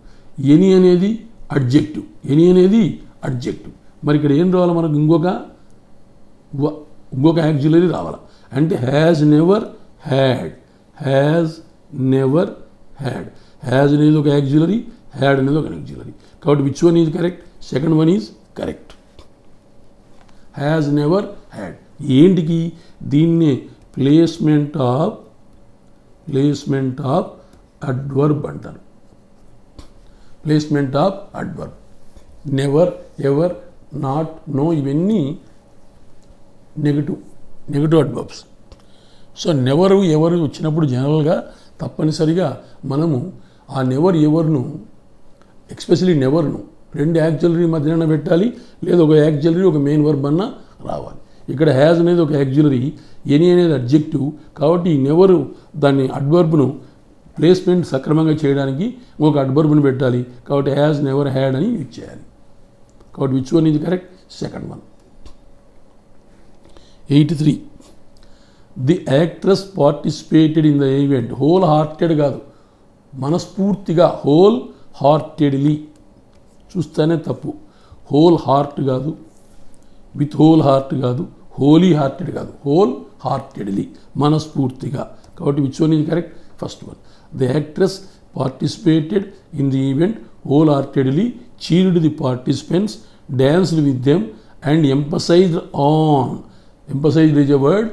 Any అనేది అడ్జెక్టివ్, ఎనీ అనేది అడ్జెక్టివ్. మరి ఇక్కడ ఏం రావాలి మనకు? ఇంకొక యాక్సిలరీ రావాలి. అంటే has never had, has never had. Has అనేది ఒక యాక్సిలరీ, హ్యాడ్ అనేది ఒక యాక్సిలరీ. కాబట్టి which one is correct? Second one is correct. Has never had. ఏంటికి? దీన్నే ప్లేస్మెంట్ ఆఫ్ అడ్వర్బ్ అంటారు. Placement of adverb. Never, ever, not, no ఇవన్నీ negative adverbs. So never ever వచ్చినప్పుడు జనరల్గా తప్పనిసరిగా మనము ఆ నెవర్ ఎవర్ను, ఎక్స్పెషలీ నెవర్ను రెండు యాక్సిలరీ మధ్యన పెట్టాలి, లేదా ఒక యాక్సిలరీ ఒక మెయిన్ వర్బ్ అన్న రావాలి. ఇక్కడ హ్యాజ్ అనేది ఒక యాక్సిలరీ, ఎనీ అనేది అడ్జెక్టివ్. కాబట్టి ఈ నెవరు దాన్ని అడ్వర్బ్ను ప్లేస్మెంట్ సక్రమంగా చేయడానికి ఒక అడ్వర్బ్ను పెట్టాలి. కాబట్టి హ్యాజ్ నెవర్ హ్యాడ్ అని యూజ్ చేయాలి. కాబట్టి which one is correct? Second one. 83. The actress participated in the event. Whole hearted కాదు, మనస్ఫూర్తిగా, హోల్ హార్టెడ్లీ చూస్తేనే తప్పు. హోల్ హార్ట్ కాదు, విత్ హోల్ హార్ట్ కాదు, హోలీ హార్టెడ్ కాదు, హోల్ హార్టెడ్లీ మనస్ఫూర్తిగా. కాబట్టి which one is correct? First one. The actress participated in the event whole heartedly, cheered the participants, danced with them and emphasized on. Emphasized is a word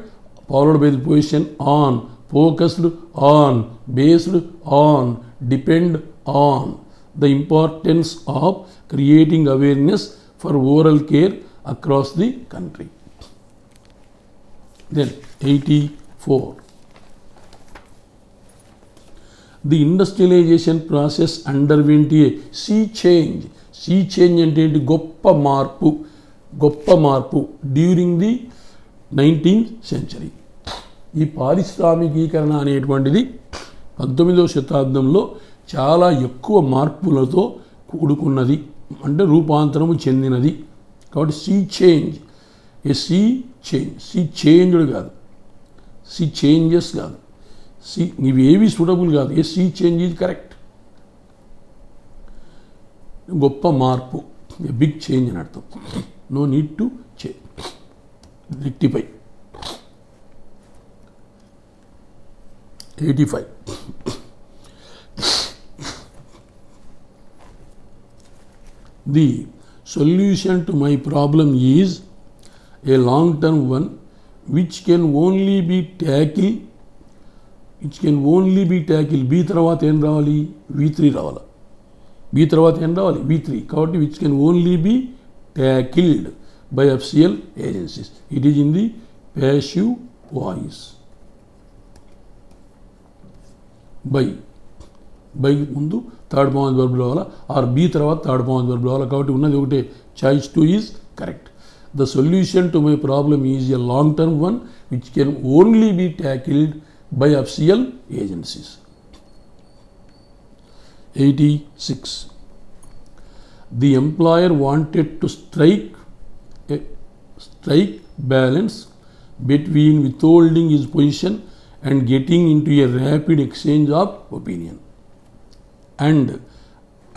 followed by the position on, focused on, based on, depend on the importance of creating awareness for oral care across the country. Then 84. The industrialization process underwent a sea change. Sea change అంటే ఏంటి? గొప్ప మార్పు during the 19th century. ఈ పారిశ్రామికీకరణ అనేటువంటిది 19వ శతాబ్దంలో చాలా ఎక్కువ మార్పులతో కూడుకున్నది, అంటే రూపాంతరము చెందినది. కాబట్టి sea change, a sea change, sea changed కాదు, సీ చేంజెస్ కాదు, సీ ఇవేవి సూటబుల్ కాదు. A sea change is correct. గొప్ప మార్పు, ఏ బిగ్ చేంజ్ అని అర్థం. No need to rectify. 85. The solution to my problem is a long-term one which can only be tackled. B తర్వాత ఏం రావాలి? V3 రావాలి. B తర్వాత ఏం రావాలి? V3. కాబట్టి which can only be tackled by official agencies. It is in the passive voice. By by ముందు third point verb రావాలా, ఆర్ బీ తర్వాత థర్డ్ పాయింట్ వర్బ్ రావాలా. కాబట్టి ఉన్నది ఒకటే, choice 2 is correct. The solution to my problem is a long term one which can only be tackled by official agencies. 86. The employer wanted to strike balance between withholding his position and getting into a rapid exchange of opinion.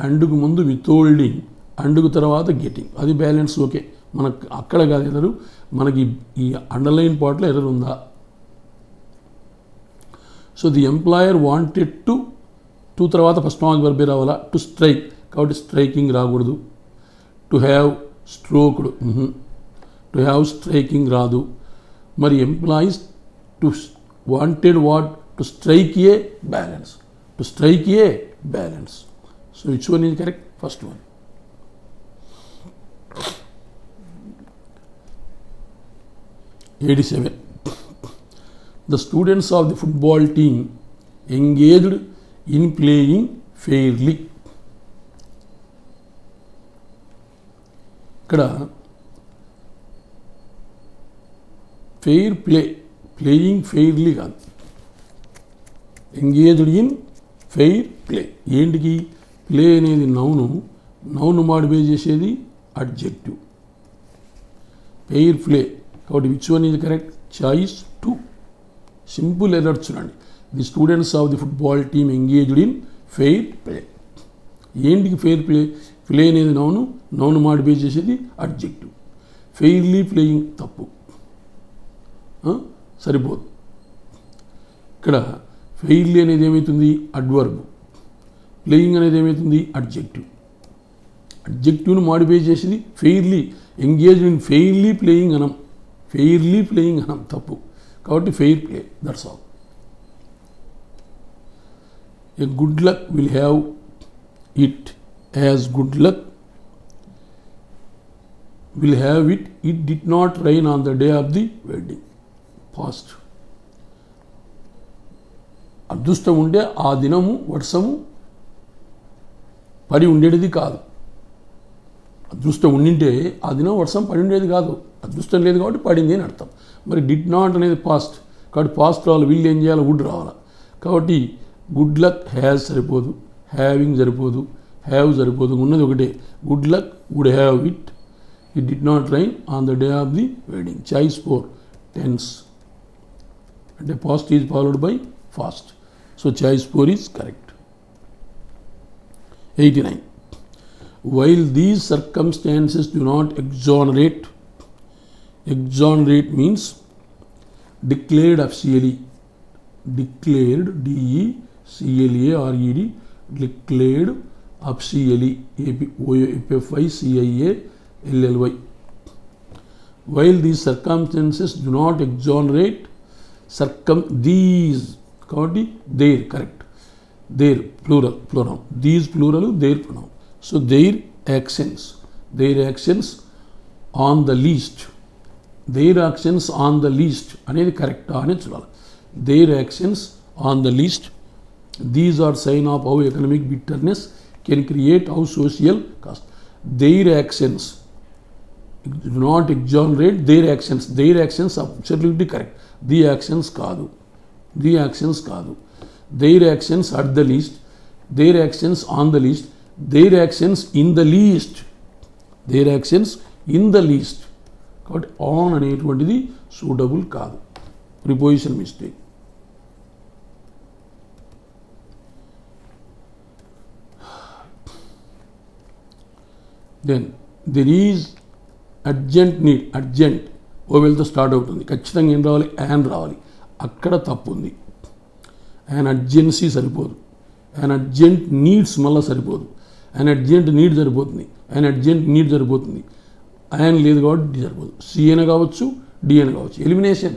అండ్కు ముందు withholding, అండ్కు తర్వాత getting, అది balance. Okay, మనకు అక్కడ కాదు error, మనకి ఈ underline పార్ట్లో error ఉందా. So the employer wanted to తర్వాత ఫస్ట్ పాయింట్ వర్బే రావాలా. టు స్ట్రైక్, కాబట్టి స్ట్రైకింగ్ రాకూడదు. To have stroked, to have striking రాదు. మరి employees to wanted what, to strike a balance, to strike a balance. So which one is correct? First one. 87. The students of the football team engaged in playing fairly. ఇక్కడ fair play, playing fairly కాదు, engaged in fair play. ఏంటికి? Play అనేది నౌను modify చేసేది adjective. Fair play, కాబట్టి which one is correct? Choice 2. Simple error చూడండి. The students of the football team engaged in fair play. ఏంటికి fair play? Play అనేది నౌను మాడిఫై చేసేది అడ్జెక్టివ్. ఫెయిర్లీ ప్లేయింగ్ తప్పు, సరిపోదు. ఇక్కడ ఫెయిర్లీ అనేది ఏమవుతుంది? అడ్వర్బ్. ప్లేయింగ్ అనేది ఏమవుతుంది? అడ్జెక్టివ్. అడ్జెక్టివ్ను మాడిఫై చేసేది fairly. Engaged in fairly playing అనం, ఫెయిర్లీ ప్లేయింగ్ అనం తప్పు. కాబట్టి fair play, that's all. A good luck will have it as good luck will have it did not rain on the day of the wedding. Past. అదృష్టం ఉండే ఆ దినము వర్షము పడి ఉండేది కాదు. అదృష్టం ఉండింటే ఆ దినం వర్షం పడి ఉండేది కాదు. అదృష్టం లేదు కాబట్టి పడింది అని అర్థం. మరి డిడ్ నాట్ అనేది పాస్ట్, కాబట్టి పాస్ట్ రావాలి. వీళ్ళు ఏం చేయాలి? వుడ్ రావాలి. కాబట్టి గుడ్ లక్ హ్యాజ్ సరిపోదు, హ్యావింగ్ సరిపోదు, హ్యావ్ సరిపోదు. ఉన్నది ఒకటే, good luck would have it did not rain on the day of the wedding. Choice 4 tense, అంటే past is followed by past. So choice 4 is correct. 89. While these circumstances do not exonerate means declared officially, declared, D-E-C-L-A-R-E-D, declared officially, A-P-O-F-F-I-C-I-A-L-L-Y. While these circumstances do not exonerate, these, their, correct. Their, plural, these plural, their pronoun. So their actions on the least, అనేది correct అనేది చూడాలి. their actions on the least, these are sign of how economic bitterness can create how social cost. their actions do not exonerate, their actions absolutely correct. the actions కాదు, their actions at the least, their actions on the least, their actions in the least, కాబట్టి on అనేటువంటిది suitable కాదు, preposition mistake. Then there is urgent need, urgent ఓవెల్తో start అవుతుంది. ఖచ్చితంగా ఏం రావాలి? An రావాలి. అక్కడ తప్పు ఉంది. యాన్ అర్జెన్సీ సరిపోదు, యాన్ అర్జెంట్ నీడ్స్ మళ్ళీ సరిపోదు. యాన్ అర్జెంట్ నీడ్ సరిపోతుంది, యాన్ అర్జెంట్ నీడ్ సరిపోతుంది. యాన్ లేదు కాబట్టి డి సరిపోదు. సిఎన్ కావచ్చు, డిఎన్ కావచ్చు. Elimination.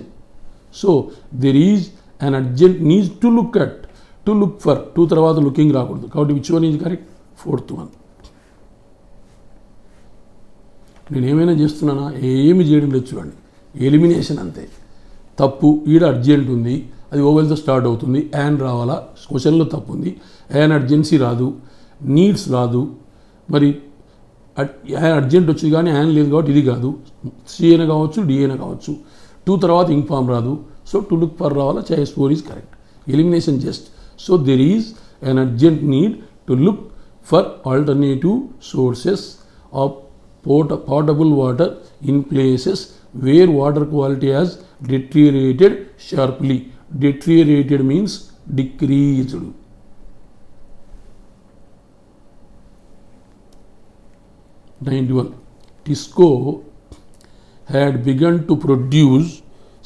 So there is an urgent needs to look at, to look for, to తర్వాత లుకింగ్ రాకూడదు. కాబట్టి which one is correct? 4th one. నేను ఏమైనా చేస్తున్నానా? ఏమి చేయడం లేదు చూడండి, ఎలిమినేషన్ అంతే. తప్పు. ఈడ అర్జెంట్ ఉంది, అది ఓవెల్తో స్టార్ట్ అవుతుంది. యాన్ రావాలా, క్వశ్చన్లో తప్పు ఉంది. యాన్ అర్జెన్సీ రాదు, నీడ్స్ రాదు. మరి అర్జెంట్ వచ్చింది కానీ యాన్ లేదు కాబట్టి ఇది కాదు. సి అయినా కావచ్చు, డి అయినా కావచ్చు. టు తర్వాత ఇంక్ ఫామ్ రాదు. సో టు లుక్ ఫర్ రావాలా, choice 4 is correct. Elimination just. So there is an urgent need to look for alternative sources of potable water in places where water quality has deteriorated sharply. Deteriorated means decreased. '91. TISCO had begun to produce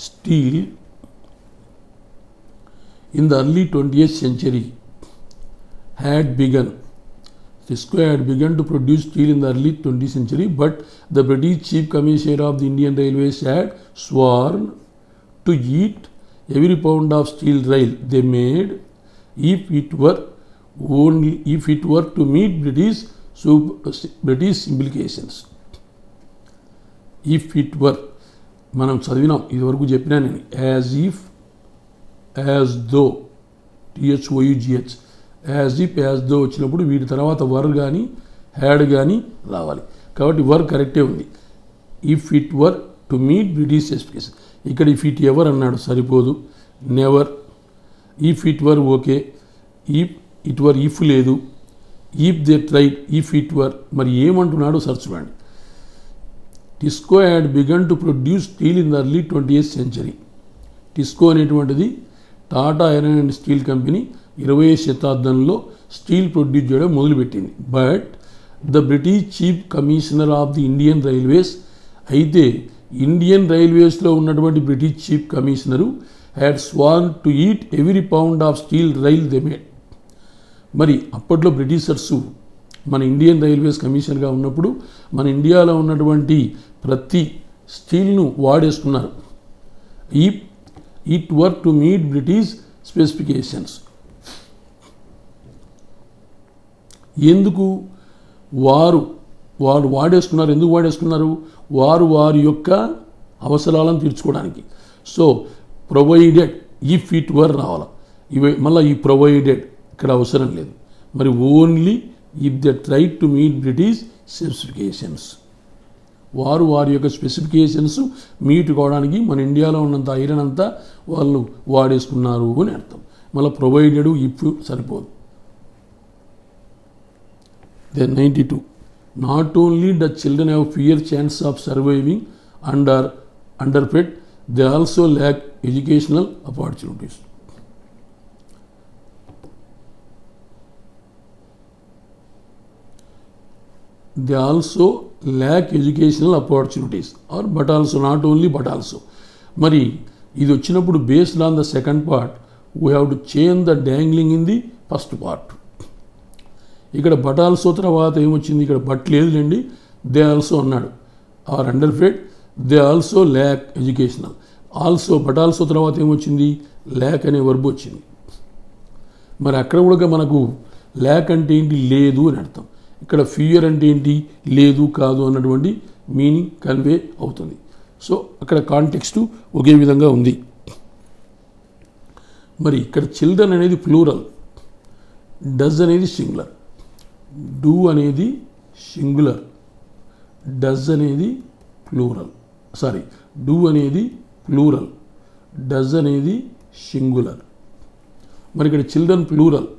steel in the early 20th century. TISCO had begun to produce steel in the early 20th century, but the British Chief Commissioner of the Indian Railways had sworn to eat every pound of steel rail they made if it were to meet British implications. If it were, మనం చదివినాం, ఇదివరకు చెప్పినా నేను. As if, as though, THOUGH, as if, as though వచ్చినప్పుడు వీటి తర్వాత వర్ కానీ had కానీ రావాలి. కాబట్టి వర్ కరెక్టే ఉంది. If it were to meet British expectation. ఇక్కడ ఇఫ్ ఇట్ ఎవర్ అన్నాడు, సరిపోదు. Never. If it were okay. If it were if లేదు. If they tried, if it were. మరి ఏమంటున్నాడు సర్చ్ చేయండి. TISCO had begun to produce steel in the early 20th century. TISCO అనేటువంటిది Tata iron and steel company 20వ శతాబ్దంలో steel produce చేయడం మొదలుపెట్టింది. But the British chief commissioner of the Indian railways, అయితే Indian రైల్వేస్లో ఉన్నటువంటి British chief commissioner had sworn to eat every pound of steel rail they made. మరి అప్పట్లో బ్రిటిషర్సు మన ఇండియన్ రైల్వేస్ కమిషనర్గా ఉన్నప్పుడు మన ఇండియాలో ఉన్నటువంటి ప్రతి స్టీల్ను వాడేసుకున్నారు. It were to meet British specifications. ఎందుకు వారు వాడేసుకున్నారు? ఎందుకు వాడేసుకున్నారు? వారి యొక్క అవసరాలను తీర్చుకోవడానికి. So provided, if it were రావాలా. ఇవి మళ్ళీ ఈ ప్రొవైడెడ్ ఇక్కడ అవసరం లేదు. మరి only if they try to meet British specifications. వారి యొక్క స్పెసిఫికేషన్స్ మీట్ కావడానికి మన ఇండియాలో ఉన్నంత ఐరన్ అంతా వాళ్ళు వాడేసుకున్నారు అని అర్థం. మళ్ళీ ప్రొవైడెడ్, ఇఫ్ సరిపోదు. Then 92. Not only the children have fewer chance of surviving underfed, they also lack educational opportunities. They also lack educational opportunities. Or but also, not only but also. మరి ఇది వచ్చినప్పుడు based on the second part, we have to change the dangling in the first part. ఇక్కడ but also తర్వాత ఏమొచ్చింది? ఇక్కడ but లేదులేండి, they also అన్నాడు. Or underfed, they also lack educational. Also but also తర్వాత ఏమొచ్చింది? ల్యాక్ అనే వర్బ్ వచ్చింది. మరి అక్కడ కూడా మనకు ల్యాక్ అంటే ఏంటి? లేదు అని అర్థం. ఇక్కడ ఫియర్ అంటే ఏంటి? లేదు, కాదు అన్నటువంటి మీనింగ్ కన్వే అవుతుంది. సో అక్కడ కాంటెక్స్ట్ ఒకే విధంగా ఉంది. మరి ఇక్కడ చిల్డ్రన్ అనేది ప్లూరల్, డజ్ అనేది సింగులర్, డూ అనేది సింగులర్, డజ్ అనేది ప్లూరల్. డూ అనేది ప్లూరల్, డజ్ అనేది సింగులర్. మరి ఇక్కడ చిల్డ్రన్ ప్లూరల్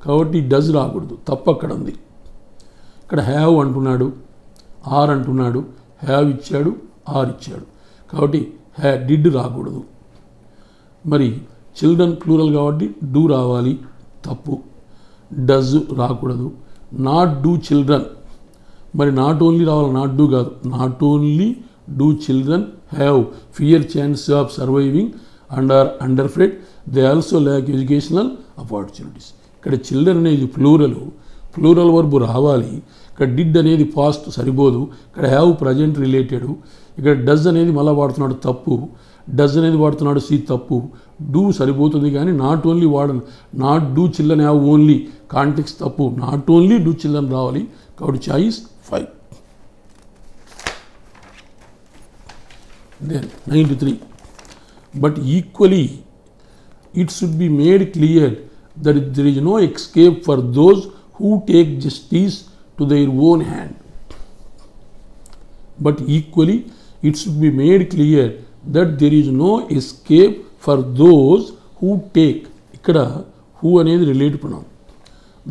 కాబట్టి డజ్ రాకూడదు, తప్పు అక్కడ ఉంది. ఇక్కడ హ్యావ్ అంటున్నాడు, ఆర్ అంటున్నాడు, హ్యావ్ ఇచ్చాడు, ఆర్ ఇచ్చాడు కాబట్టి డిడ్ రాకూడదు. మరి చిల్డ్రన్ ప్లూరల్ కాబట్టి డూ రావాలి, తప్పు. డజ్ రాకూడదు. నాట్ డూ చిల్డ్రన్, మరి నాట్ ఓన్లీ రావాలి, నాట్ డూ కాదు. Not only do children have fear chance of surviving and are underfed, they also lack educational opportunities. ఇక్కడ చిల్డ్రన్ అనేది ప్లూరల్ వర్బ్ రావాలి. ఇక్కడ డిడ్ అనేది పాస్ట్ సరిపోదు. ఇక్కడ హ్యావ్ ప్రజెంట్ రిలేటెడ్. ఇక్కడ డజ్ అనేది మళ్ళీ వాడుతున్నాడు, తప్పు. డజ్ అనేది వాడుతున్నాడు, సి తప్పు. డూ సరిపోతుంది కానీ నాట్ ఓన్లీ వాడను. Not do children have only, context తప్పు. నాట్ ఓన్లీ డూ చిల్డ్రన్ రావాలి కాబట్టి choice 5. Then 93. But equally it should be made clear that there is no escape for those who take justice to their own hand. But equally, it should be made clear that there is no escape for those who take. ఇక్కడ who అనేది relative pronoun,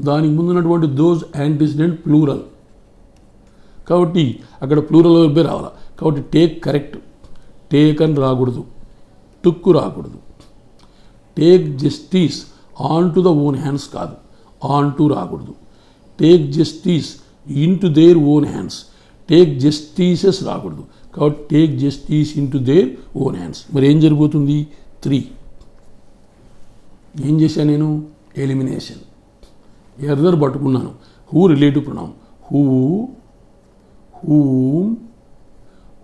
దానికి ముందున్నటువంటి those antecedent plural, కాబట్టి అక్కడ plural వెబ్బే రావాలి. కాబట్టి take correct, take అని రాకూడదు, టుక్కు రాకూడదు. Take justice on to the own hands కాదు, ఆన్ టు రాకూడదు. Take justice in to their own hands, take justices రాకూడదు. కాబట్టి take justice in to their own hands. మరి ఏం జరిగిపోతుంది? 3. ఏం చేశాను నేను? ఎలిమినేషన్. ఎర్రర్ పట్టుకున్నాను. Who relative pronoun, who, whom,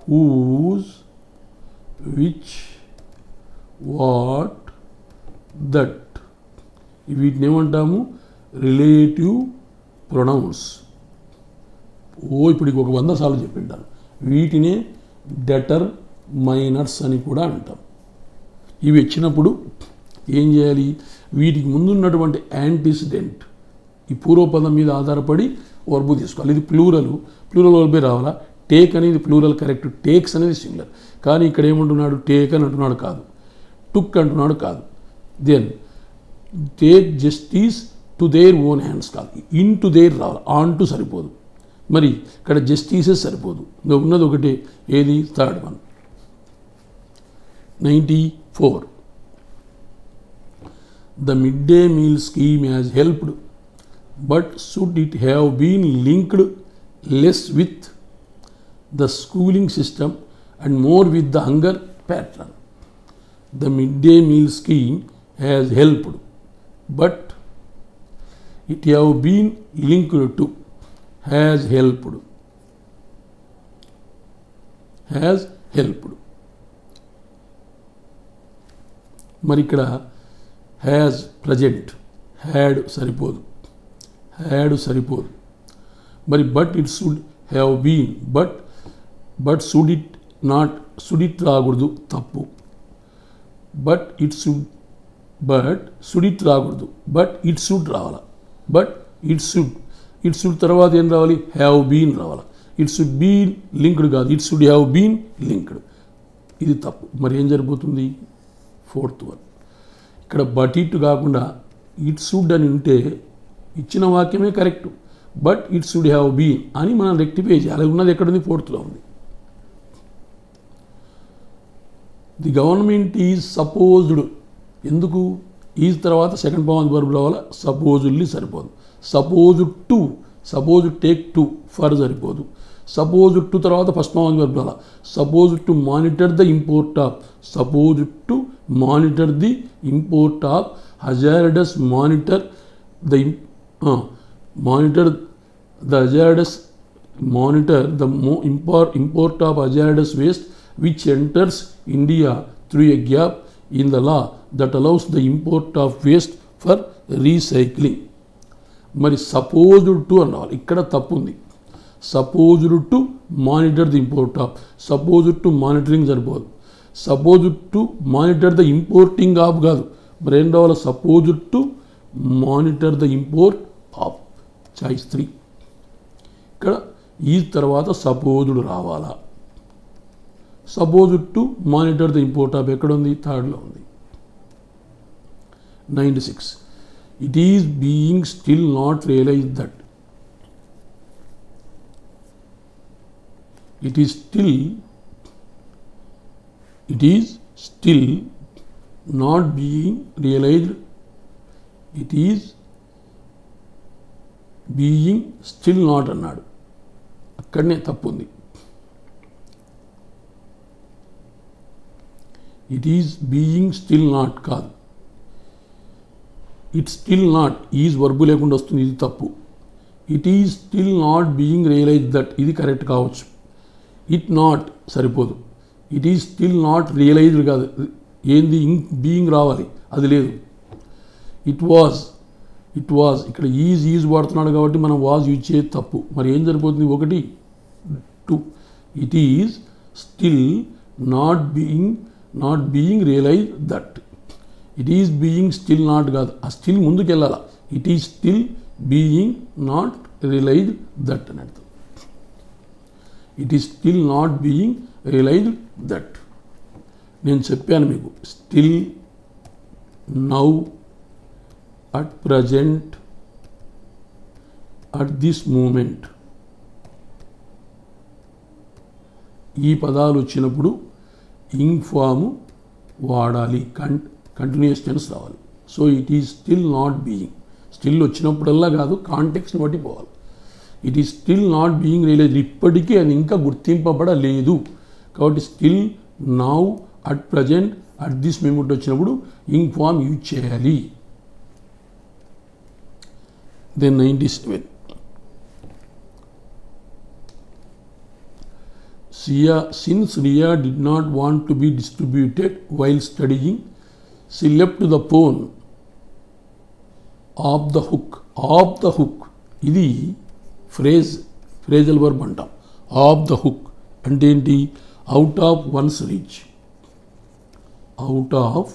whose, which, what, that. వీటిని ఏమంటాము? Relative pronounce. ఇప్పుడు ఒక 100 సార్లు చెప్పింటాను. వీటినే డెటర్మైనర్స్ అని కూడా అంటాం. ఇవి వచ్చినప్పుడు ఏం చేయాలి? వీటికి ముందున్నటువంటి యాంటిసిడెంట్ ఈ పూర్వపదం మీద ఆధారపడి వర్బు తీసుకోవాలి. ఇది ప్లూరల్ వర్బే రావాలా. టేక్ అనేది ప్లూరల్ కరెక్ట్, టేక్స్ అనేది సింగులర్. కానీ ఇక్కడ ఏమంటున్నాడు? టేక్ అని అంటున్నాడు కాదు, టుక్ అంటున్నాడు కాదు. Then take justice to their own hands కాదు, ఇన్ టు దేర్ రావాలి. ఆన్ టు సరిపోదు, మరి ఇక్కడ జస్టిసెస్ సరిపోదు. ఇంకా ఉన్నది ఒకటే, ఏది? Third one. 94. The midday meal scheme has helped, but should it have been linked less with the schooling system and more with the hunger pattern? The midday meal scheme has helped, but it have been linked to, has helped, has helped. మరి ఇక్కడ has present, had సరిపోదు, had సరిపోదు. మరి but it should have been, but should it not, should it రాకూడదు, తప్పు. But should it రాకూడదు, but it should రావాలా. But it should తర్వాత ఏం రావాలి? హ్యావ్ బీన్ రావాలా. ఇట్ షుడ్ బీన్ లింక్డ్ కాదు, it should have been linked. ఇది తప్పు. మరి ఏం జరిగిపోతుంది? 4th one. ఇక్కడ బట్ ఇట్ కాకుండా ఇట్ షుడ్ అని ఉంటే ఇచ్చిన వాక్యమే correct, but it should have been అని మనం రెక్టిఫై చేయాలి. ఉన్నది ఎక్కడుంది? 4th ఉంది. The government is supposed. ఎందుకు? ఈజ్ తర్వాత సెకండ్ పర్సన్ వర్బ్ రావాలి. సపోజ్డ్లీ సరిపోదు. సపోజ్ టేక్ టు ఫర్ సరిపోదు. సపోజ్ టు తర్వాత ఫస్ట్ పర్సన్ వర్బ్ రావాలి. Suppose to monitor the import of, suppose to monitor the import of hazardous, monitor the import of hazardous waste which enters India through a gap in the law that allows the import of waste for recycling. మరి supposed to అన్నారు, ఇక్కడ తప్పు ఉంది. Supposed to monitor the import of, supposed to monitoring సరిపోదు. Supposed to monitor the importing of కాదు, మరి ఏం రావాలి? Supposed to monitor the import of. Choice 3. ఇక్కడ ఈ తర్వాత సపోజ్డ్ రావాలా. Supposed to monitor the import of ఎక్కడ ఉంది? 3rd ఉంది. 96. It is being still not realized that. It is still not being realized. It is being still not అన్నాడు, అక్కడనే తప్పు ఉంది. It is being still not కాదు, it still not, is verb లేకుండా వస్తుంది, ఇది తప్పు. It is still not being realise that, ఇది కరెక్ట్ కావచ్చు. ఇట్ నాట్ సరిపోదు. It is still not realized కాదు, ఏంది? బీయింగ్ రావాలి, అది లేదు. ఇట్ వాజ్ ఇక్కడ ఈజ్ వాడుతున్నాడు కాబట్టి మనం వాజ్ యూజ్ చేసి తప్పు. మరి ఏం సరిపోతుంది? 1, 2. It is still not being realise that. It is being still not కాదు, ఆ స్టిల్ ముందుకు వెళ్ళాల. It is still being not realised that అని అర్థం. It is still not being realised that. నేను చెప్పాను మీకు, still, now, at present, at this moment, ఈ పదాలు వచ్చినప్పుడు ఇంగ్ ఫాము వాడాలి, కంటిన్యూస్ టెన్స్ రావాలి. So it is still not being, still వచ్చినప్పుడల్లా కాదు, కాంటెక్స్ని బట్టి పోవాలి. It is still not being realised, ఇప్పటికీ అది ఇంకా గుర్తింపబడలేదు. కాబట్టి still, now, at present, at this moment వచ్చినప్పుడు ఇంగ్ ఫామ్ యూజ్ చేయాలి. Then 97. Since Ria did not want to be distributed while studying, she left the phone off the hook. Off the hook. ఇది phrasal verb అంటాం. Of the hook అంటే ఏంటి? Out of once reach. Out of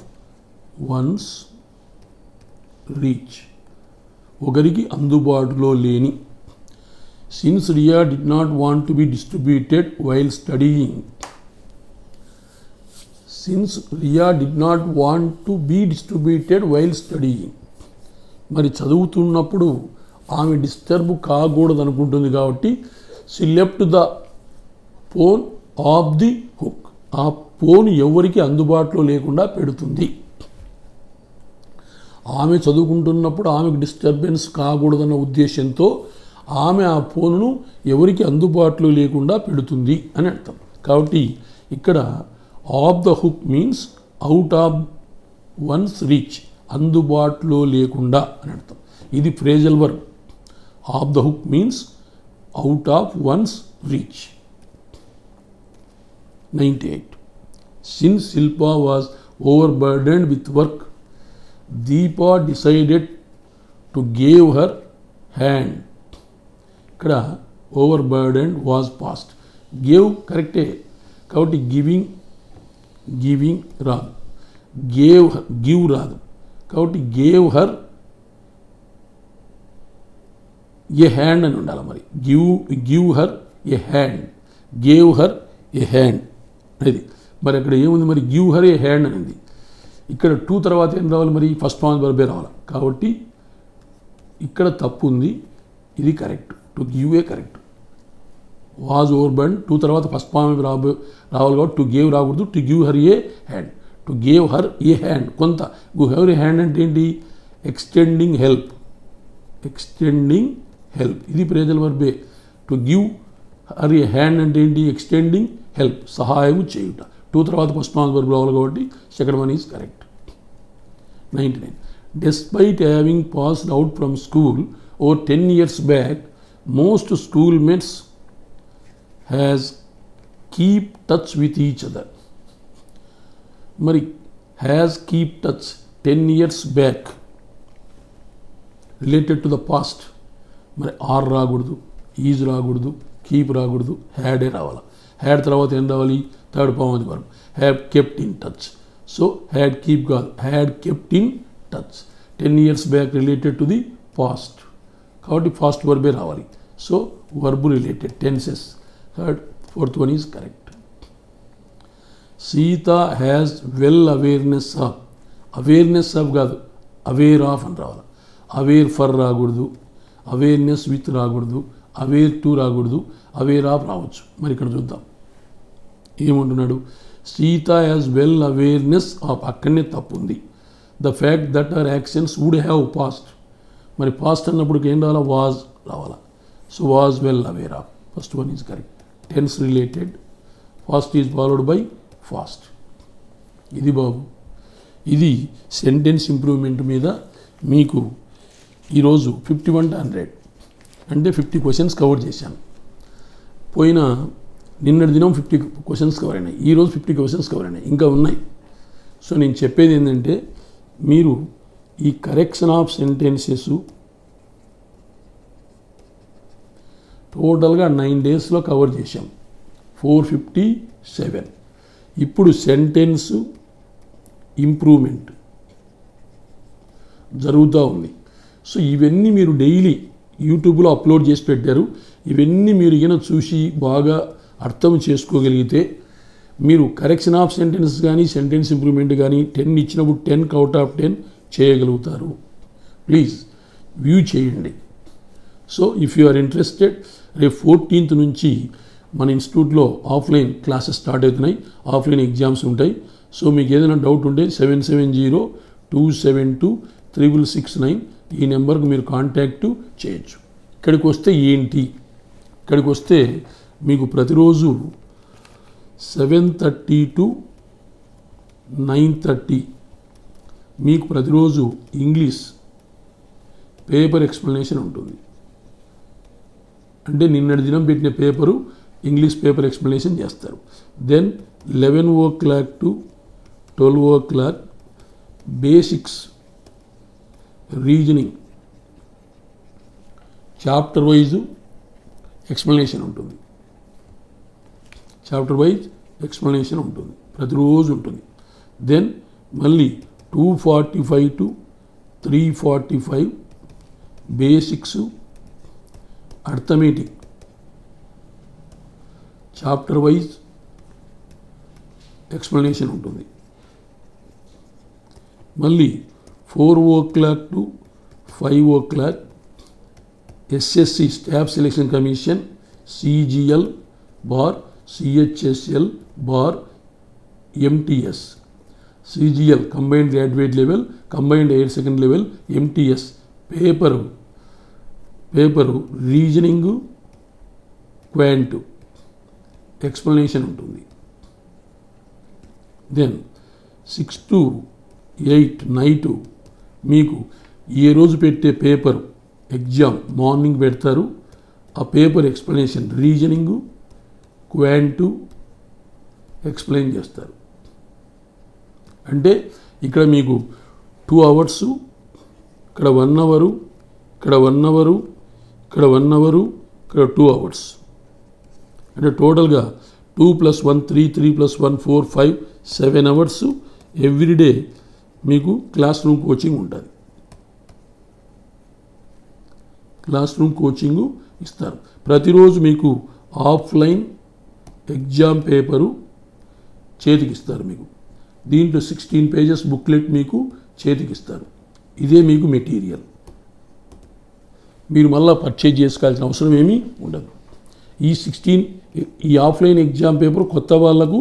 once reach, ఒకరికి అందుబాటులో లేని. Since Ria did not want to be distributed while studying. Since Ria did not want to be distributed while studying. మరి చదువుతున్నప్పుడు ఆమె disturb కాకూడదు అనుకుంటుంది కాబట్టి she left the phone off the hook. ఆ ఫోన్ ఎవరికి అందుబాటులో లేకుండా పెడుతుంది. ఆమె చదువుకుంటున్నప్పుడు ఆమెకు డిస్టర్బెన్స్ కాకూడదన్న ఉద్దేశంతో ఆమె ఆ ఫోన్ను ఎవరికి అందుబాటులో లేకుండా పెడుతుంది అని అర్థం. కాబట్టి ఇక్కడ of the hook means out of once reach, అందుబాటులో లేకుండా అని అర్థం. ఇది phrasal verb. Of the hook means out of once reach. 98. Since Shilpa was overburdened with work, Deepa decided to give her hand. ఇక్కడ over burden was past. Gave కరెక్టే కాబట్టి giving రాదు, give రాదు కాబట్టి గేవ్ హర్ ఏ హ్యాండ్ అని ఉండాలి. మరి give her a hand, gave her a hand అనేది. మరి అక్కడ ఏముంది? మరి గివ్ హర్ ఏ హ్యాండ్ అనేది. ఇక్కడ టూ తర్వాత ఏం రావాలి? మరి ఫస్ట్ ఫామ్ వర్బే రావాలి. కాబట్టి ఇక్కడ తప్పు ఉంది, ఇది correct. To give a correct. Was over burn, to తర్వాత ఫస్ట్ ఫామ్ రావాలి కాబట్టి టు గేవ్ రాకూడదు. To give her a hand, to gave her a hand. కొంత గివ్ హర్ ఏ హ్యాండ్ అంటే ఏంటి? Extending help. ఎక్స్టెండింగ్ హెల్ప్ ఇది phrasal వర్బే. To give her a hand అంటే ఏంటి? ఎక్స్టెండింగ్ హెల్ప్, సహాయం చేయుట. టూ తర్వాత ఫస్ట్ ఫామ్ వర్బ్ రావాలి కాబట్టి second one is correct. 99. Despite having passed out from school over 10 years back, most schoolmates has keep touch with each other. మరి has keep touch 10 years back related to the past. మరి are రాకూడదు, is రాకూడదు, keep రాకూడదు, had a రావాలి. Had తర్వాత ఏం రావాలి? Third form అది వరకు. Have kept in touch. So had keep కాదు, had kept in touch. 10 years back related to the past కాబట్టి ఫాస్ట్ వర్బే రావాలి. So verb related tenses. Fourth one is correct. Sita has well awareness of. Awareness of కాదు, aware of అని రావాలి. Aware for రాకూడదు, awareness with రాకూడదు, aware to రాకూడదు, aware of రావచ్చు. మరి ఇక్కడ చూద్దాం ఏమంటున్నాడు. Sita has well awareness of, అక్కడనే తప్పు ఉంది. The fact that our actions would have past. మరి పాస్ట్ అన్నప్పుడు ఏం రావాలా? వాజ్ రావాలా. So was well aware of. First one is correct. Tense related, past is followed by past. ఇది బాబు, ఇది సెంటెన్స్ ఇంప్రూవ్మెంట్ మీద మీకు ఈరోజు 51 to 100 అంటే 50 క్వశ్చన్స్ కవర్ చేశాను. నిన్నటి దినం 50 క్వశ్చన్స్ కవర్ అయినాయి, ఈరోజు 50 క్వశ్చన్స్ కవర్ అయినాయి, ఇంకా ఉన్నాయి. సో నేను చెప్పేది ఏంటంటే మీరు ఈ కరెక్షన్ ఆఫ్ సెంటెన్సెస్ టోటల్గా 9 daysలో కవర్ చేశాం. 457. ఇప్పుడు సెంటెన్స్ ఇంప్రూవ్మెంట్ జరుగుతూ ఉంది. సో ఇవన్నీ మీరు డైలీ యూట్యూబ్లో అప్లోడ్ చేసి పెట్టారు. ఇవన్నీ మీరు చూసి బాగా అర్థం చేసుకోగలిగితే మీరు కరెక్షన్ ఆఫ్ సెంటెన్స్ కానీ సెంటెన్స్ ఇంప్రూవ్మెంట్ కానీ 10 ఇచ్చినప్పుడు 10 అవుట్ ఆఫ్ 10 చేయగలుగుతారు. ప్లీజ్ వ్యూ చేయండి. So if you are interested, రేపు 14th నుంచి మన ఇన్స్టిట్యూట్లో ఆఫ్లైన్ క్లాసెస్ స్టార్ట్ అవుతున్నాయి, ఆఫ్లైన్ ఎగ్జామ్స్ ఉంటాయి. సో మీకు ఏదైనా డౌట్ ఉంటే 7702726669 ఈ నెంబర్కి మీరు కాంటాక్ట్ చేయొచ్చు. ఇక్కడికి వస్తే ఏంటి, ఇక్కడికి వస్తే మీకు ప్రతిరోజు 7:30 to 9:30 మీకు ప్రతిరోజు ఇంగ్లీష్ పేపర్ ఎక్స్ప్లెనేషన్ ఉంటుంది. అంటే నిన్నటి దినం పెట్టిన పేపరు ఇంగ్లీష్ పేపర్ ఎక్స్ప్లెనేషన్ చేస్తారు. Then 11 o'clock to 12 o'clock basics reasoning chapter wise explanation ఉంటుంది. చాప్టర్ వైజ్ ఎక్స్ప్లెనేషన్ ఉంటుంది, ప్రతిరోజు ఉంటుంది. దెన్ మళ్ళీ 2:45 to 3:45 basics arithmetic chapter wise explanation ఉంటుంది. మళ్ళీ 4 o'clock to 5 o'clock SSC staff selection commission CGL bar CHSL bar MTS, CGL combined graduate level, combined higher secondary level, MTS paper reasoning quant explanation ఉంటుంది. Then 6 to 8 night మీకు ఏ రోజు పెట్టే paper exam morning పెడతారు. ఆ paper explanation reasoning క్వాంటు explain చేస్తారు. అంటే ఇక్కడ మీకు 2 hours, ఇక్కడ 1 hour, ఇక్కడ 1 hour, ఇక్కడ 1 hour, ఇక్కడ 2 hours. అంటే టోటల్గా 2 + 1 3, 3 + 1 4, 5 7 hours ఎవ్రీడే మీకు క్లాస్ రూమ్ కోచింగ్ ఉంటుంది. క్లాస్ రూమ్ కోచింగు ఇస్తారు. ప్రతిరోజు మీకు ఆఫ్లైన్ ఎగ్జామ్ పేపరు చేతికిస్తారు. మీకు దీంట్లో 16 pages బుక్లెట్ మీకు చేతికిస్తారు. ఇదే మీకు మెటీరియల్. మీరు మళ్ళీ పర్చేజ్ చేసుకోవాల్సిన అవసరం ఏమీ ఉండదు. ఈ ఆఫ్లైన్ ఎగ్జామ్ పేపర్ కొత్త వాళ్ళకు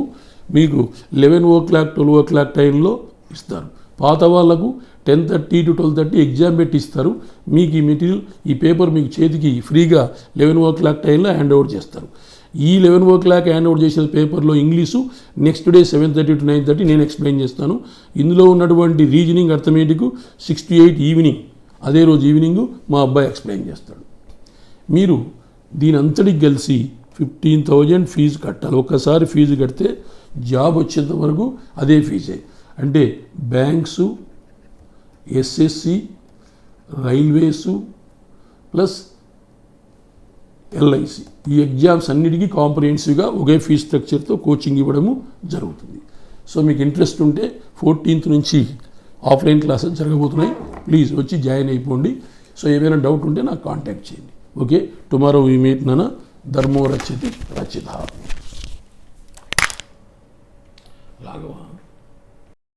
మీకు 11 o'clock 12 o'clock టైంలో ఇస్తారు. పాత వాళ్ళకు 10:30 to 12:30 ఎగ్జామ్ పెట్టి ఇస్తారు. మీకు ఈ మెటీరియల్, ఈ పేపర్ మీకు చేతికి ఫ్రీగా 11 o'clock టైంలో హ్యాండ్ ఓవర్ చేస్తారు. ఈ 11 o'clock హ్యాండ్ ఓవర్ చేసిన పేపర్లో ఇంగ్లీషు నెక్స్ట్ డే 7:30 to 9:30 నేను ఎక్స్ప్లెయిన్ చేస్తాను. ఇందులో ఉన్నటువంటి రీజనింగ్ అర్థమెటిక్ 6 to 8 ఈవినింగ్, అదే రోజు ఈవినింగ్ మా అబ్బాయి ఎక్స్ప్లెయిన్ చేస్తాడు. మీరు దీని అంతటికి కలిసి 15,000 ఫీజు కట్టాలి. ఒక్కసారి ఫీజు కడితే జాబ్ వచ్చేంత వరకు అదే ఫీజే. అంటే banks, SSC, railways plus LIC ఈ ఎగ్జామ్స్ అన్నిటికీ కాంప్రహెన్సివ్గా ఒకే ఫీజ్ స్ట్రక్చర్తో కోచింగ్ ఇవ్వడము జరుగుతుంది. సో మీకు ఇంట్రెస్ట్ ఉంటే 14th నుంచి ఆఫ్లైన్ క్లాసెస్ జరగబోతున్నాయి. ప్లీజ్ వచ్చి జాయిన్ అయిపోండి. సో ఏమైనా డౌట్ ఉంటే నాకు కాంటాక్ట్ చేయండి. ఓకే, టుమారో వీ మీట్ నాన్న. ధర్మో రక్షతి రచిత. రాఘవ.